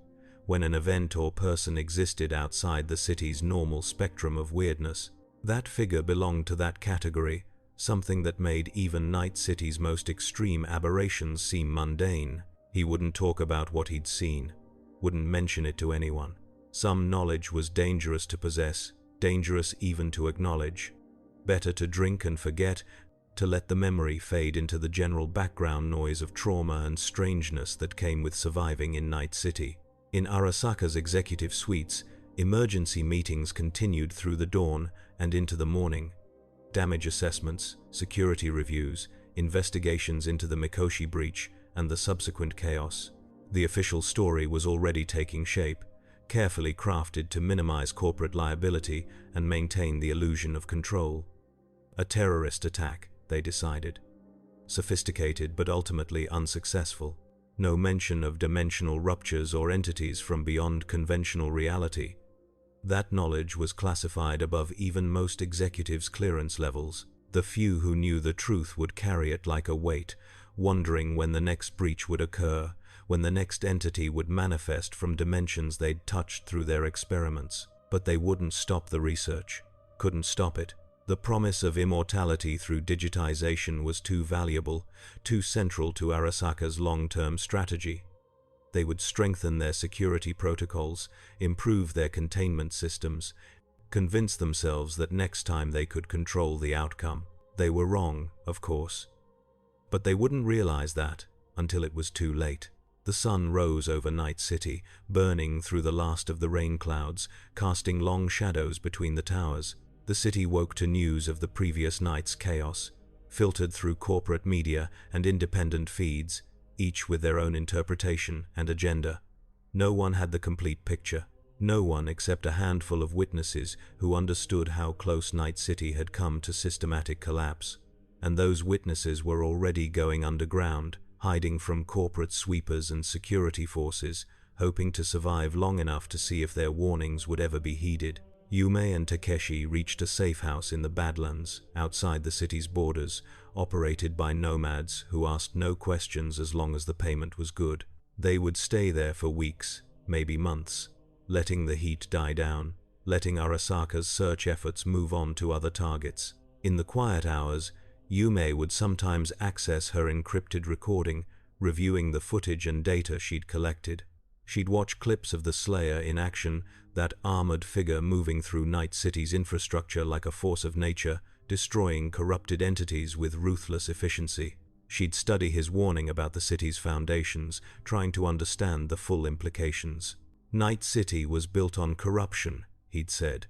when an event or person existed outside the city's normal spectrum of weirdness. That figure belonged to that category, something that made even Night City's most extreme aberrations seem mundane. He wouldn't talk about what he'd seen, wouldn't mention it to anyone. Some knowledge was dangerous to possess, dangerous even to acknowledge. Better to drink and forget, to let the memory fade into the general background noise of trauma and strangeness that came with surviving in Night City. In Arasaka's executive suites, emergency meetings continued through the dawn and into the morning. Damage assessments, security reviews, investigations into the Mikoshi breach, and the subsequent chaos. The official story was already taking shape, carefully crafted to minimize corporate liability and maintain the illusion of control. A terrorist attack, they decided. Sophisticated but ultimately unsuccessful. No mention of dimensional ruptures or entities from beyond conventional reality. That knowledge was classified above even most executives' clearance levels. The few who knew the truth would carry it like a weight, wondering when the next breach would occur, when the next entity would manifest from dimensions they'd touched through their experiments. But they wouldn't stop the research. Couldn't stop it. The promise of immortality through digitization was too valuable, too central to Arasaka's long-term strategy. They would strengthen their security protocols, improve their containment systems, convince themselves that next time they could control the outcome. They were wrong, of course. But they wouldn't realize that until it was too late. The sun rose over Night City, burning through the last of the rain clouds, casting long shadows between the towers. The city woke to news of the previous night's chaos, filtered through corporate media and independent feeds, each with their own interpretation and agenda. No one had the complete picture. No one except a handful of witnesses who understood how close Night City had come to systematic collapse. And those witnesses were already going underground, hiding from corporate sweepers and security forces, hoping to survive long enough to see if their warnings would ever be heeded. Yume and Takeshi reached a safe house in the Badlands, outside the city's borders, operated by nomads who asked no questions as long as the payment was good. They would stay there for weeks, maybe months, letting the heat die down, letting Arasaka's search efforts move on to other targets. In the quiet hours, Yume would sometimes access her encrypted recording, reviewing the footage and data she'd collected. She'd watch clips of the Slayer in action, that armored figure moving through Night City's infrastructure like a force of nature, destroying corrupted entities with ruthless efficiency. She'd study his warning about the city's foundations, trying to understand the full implications. Night City was built on corruption, he'd said,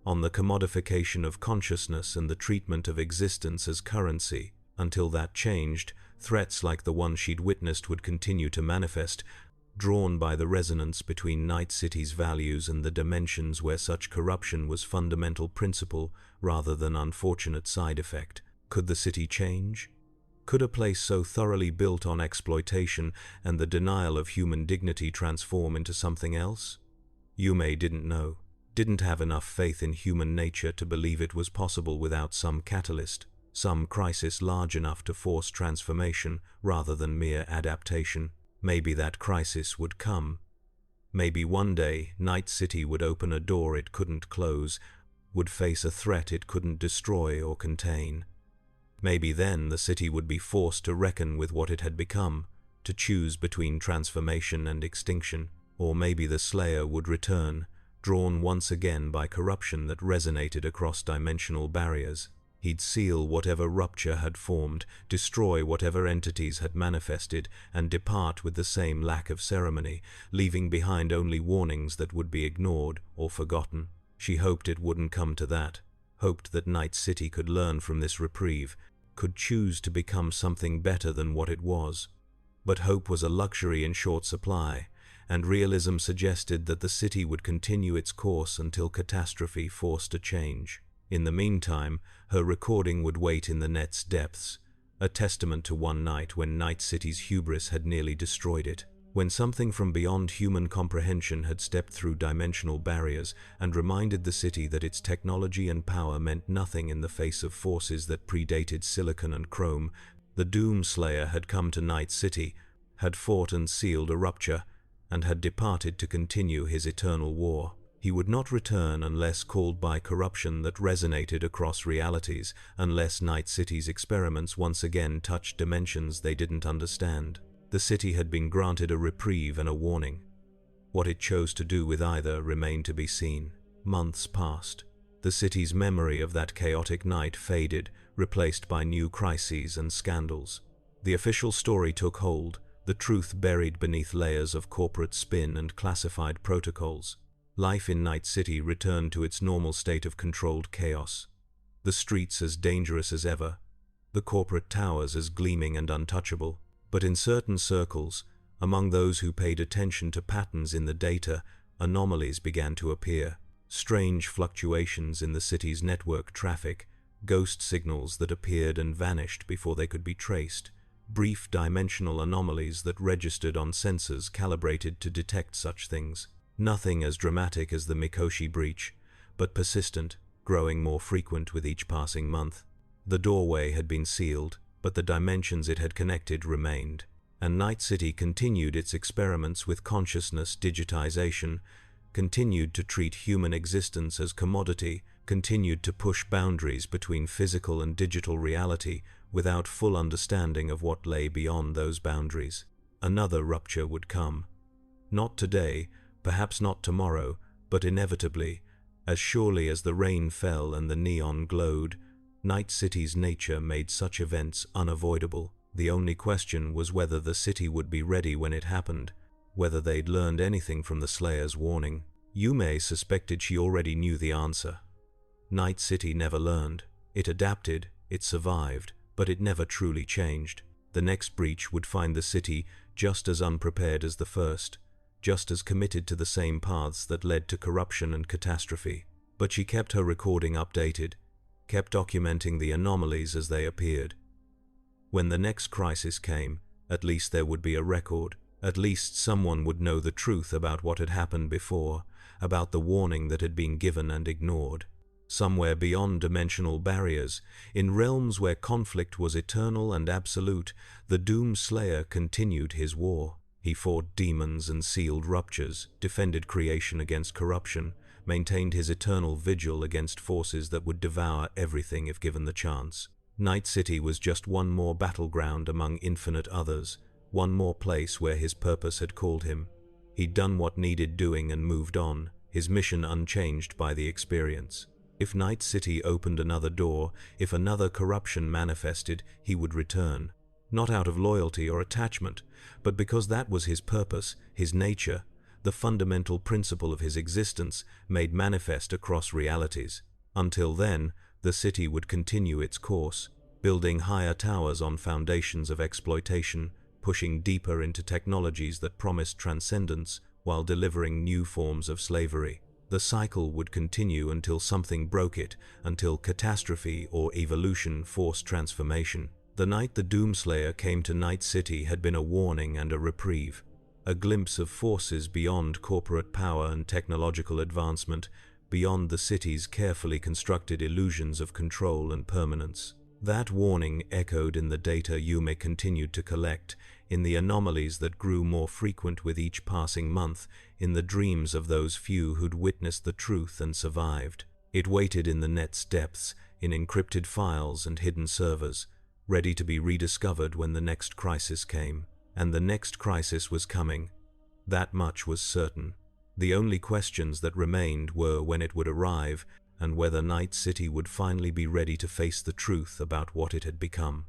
on the commodification of consciousness and the treatment of existence as currency. Until that changed, threats like the one she'd witnessed would continue to manifest, drawn by the resonance between Night City's values and the dimensions where such corruption was fundamental principle rather than unfortunate side effect. Could the city change? Could a place so thoroughly built on exploitation and the denial of human dignity transform into something else? Yume didn't know, didn't have enough faith in human nature to believe it was possible without some catalyst, some crisis large enough to force transformation rather than mere adaptation. Maybe that crisis would come. Maybe one day Night City would open a door it couldn't close, would face a threat it couldn't destroy or contain. Maybe then the city would be forced to reckon with what it had become, to choose between transformation and extinction. Or maybe the Slayer would return, drawn once again by corruption that resonated across dimensional barriers. He'd seal whatever rupture had formed, destroy whatever entities had manifested, and depart with the same lack of ceremony, leaving behind only warnings that would be ignored or forgotten. She hoped it wouldn't come to that, hoped that Night City could learn from this reprieve, could choose to become something better than what it was. But hope was a luxury in short supply, and realism suggested that the city would continue its course until catastrophe forced a change. In the meantime, her recording would wait in the net's depths, a testament to one night when Night City's hubris had nearly destroyed it, when something from beyond human comprehension had stepped through dimensional barriers and reminded the city that its technology and power meant nothing in the face of forces that predated silicon and chrome. The Doomslayer had come to Night City, had fought and sealed a rupture, and had departed to continue his eternal war. He would not return unless called by corruption that resonated across realities, unless Night City's experiments once again touched dimensions they didn't understand. The city had been granted a reprieve and a warning. What it chose to do with either remained to be seen. Months passed. The city's memory of that chaotic night faded, replaced by new crises and scandals. The official story took hold, the truth buried beneath layers of corporate spin and classified protocols. Life in Night City returned to its normal state of controlled chaos. The streets as dangerous as ever, the corporate towers as gleaming and untouchable. But in certain circles, among those who paid attention to patterns in the data, anomalies began to appear. Strange fluctuations in the city's network traffic, ghost signals that appeared and vanished before they could be traced, brief dimensional anomalies that registered on sensors calibrated to detect such things. Nothing as dramatic as the Mikoshi breach, but persistent, growing more frequent with each passing month. The doorway had been sealed, but the dimensions it had connected remained, and Night City continued its experiments with consciousness digitization, continued to treat human existence as commodity, continued to push boundaries between physical and digital reality without full understanding of what lay beyond those boundaries. Another rupture would come. Not today, perhaps not tomorrow, but inevitably, as surely as the rain fell and the neon glowed. Night City's nature made such events unavoidable. The only question was whether the city would be ready when it happened, whether they'd learned anything from the Slayer's warning. Yume suspected she already knew the answer. Night City never learned. It adapted, it survived, but it never truly changed. The next breach would find the city just as unprepared as the first, just as committed to the same paths that led to corruption and catastrophe. But she kept her recording updated, kept documenting the anomalies as they appeared. When the next crisis came, at least there would be a record. At least someone would know the truth about what had happened before, about the warning that had been given and ignored. Somewhere beyond dimensional barriers, in realms where conflict was eternal and absolute, the Doomslayer continued his war. He fought demons and sealed ruptures, defended creation against corruption, maintained his eternal vigil against forces that would devour everything if given the chance. Night City was just one more battleground among infinite others, one more place where his purpose had called him. He'd done what needed doing and moved on, his mission unchanged by the experience. If Night City opened another door, if another corruption manifested, he would return. Not out of loyalty or attachment, but because that was his purpose, his nature, the fundamental principle of his existence made manifest across realities. Until then, the city would continue its course, building higher towers on foundations of exploitation, pushing deeper into technologies that promised transcendence while delivering new forms of slavery. The cycle would continue until something broke it, until catastrophe or evolution forced transformation. The night the Doomslayer came to Night City had been a warning and a reprieve, a glimpse of forces beyond corporate power and technological advancement, beyond the city's carefully constructed illusions of control and permanence. That warning echoed in the data Yume continued to collect, in the anomalies that grew more frequent with each passing month, in the dreams of those few who'd witnessed the truth and survived. It waited in the net's depths, in encrypted files and hidden servers, ready to be rediscovered when the next crisis came. And the next crisis was coming. That much was certain. The only questions that remained were when it would arrive, and whether Night City would finally be ready to face the truth about what it had become.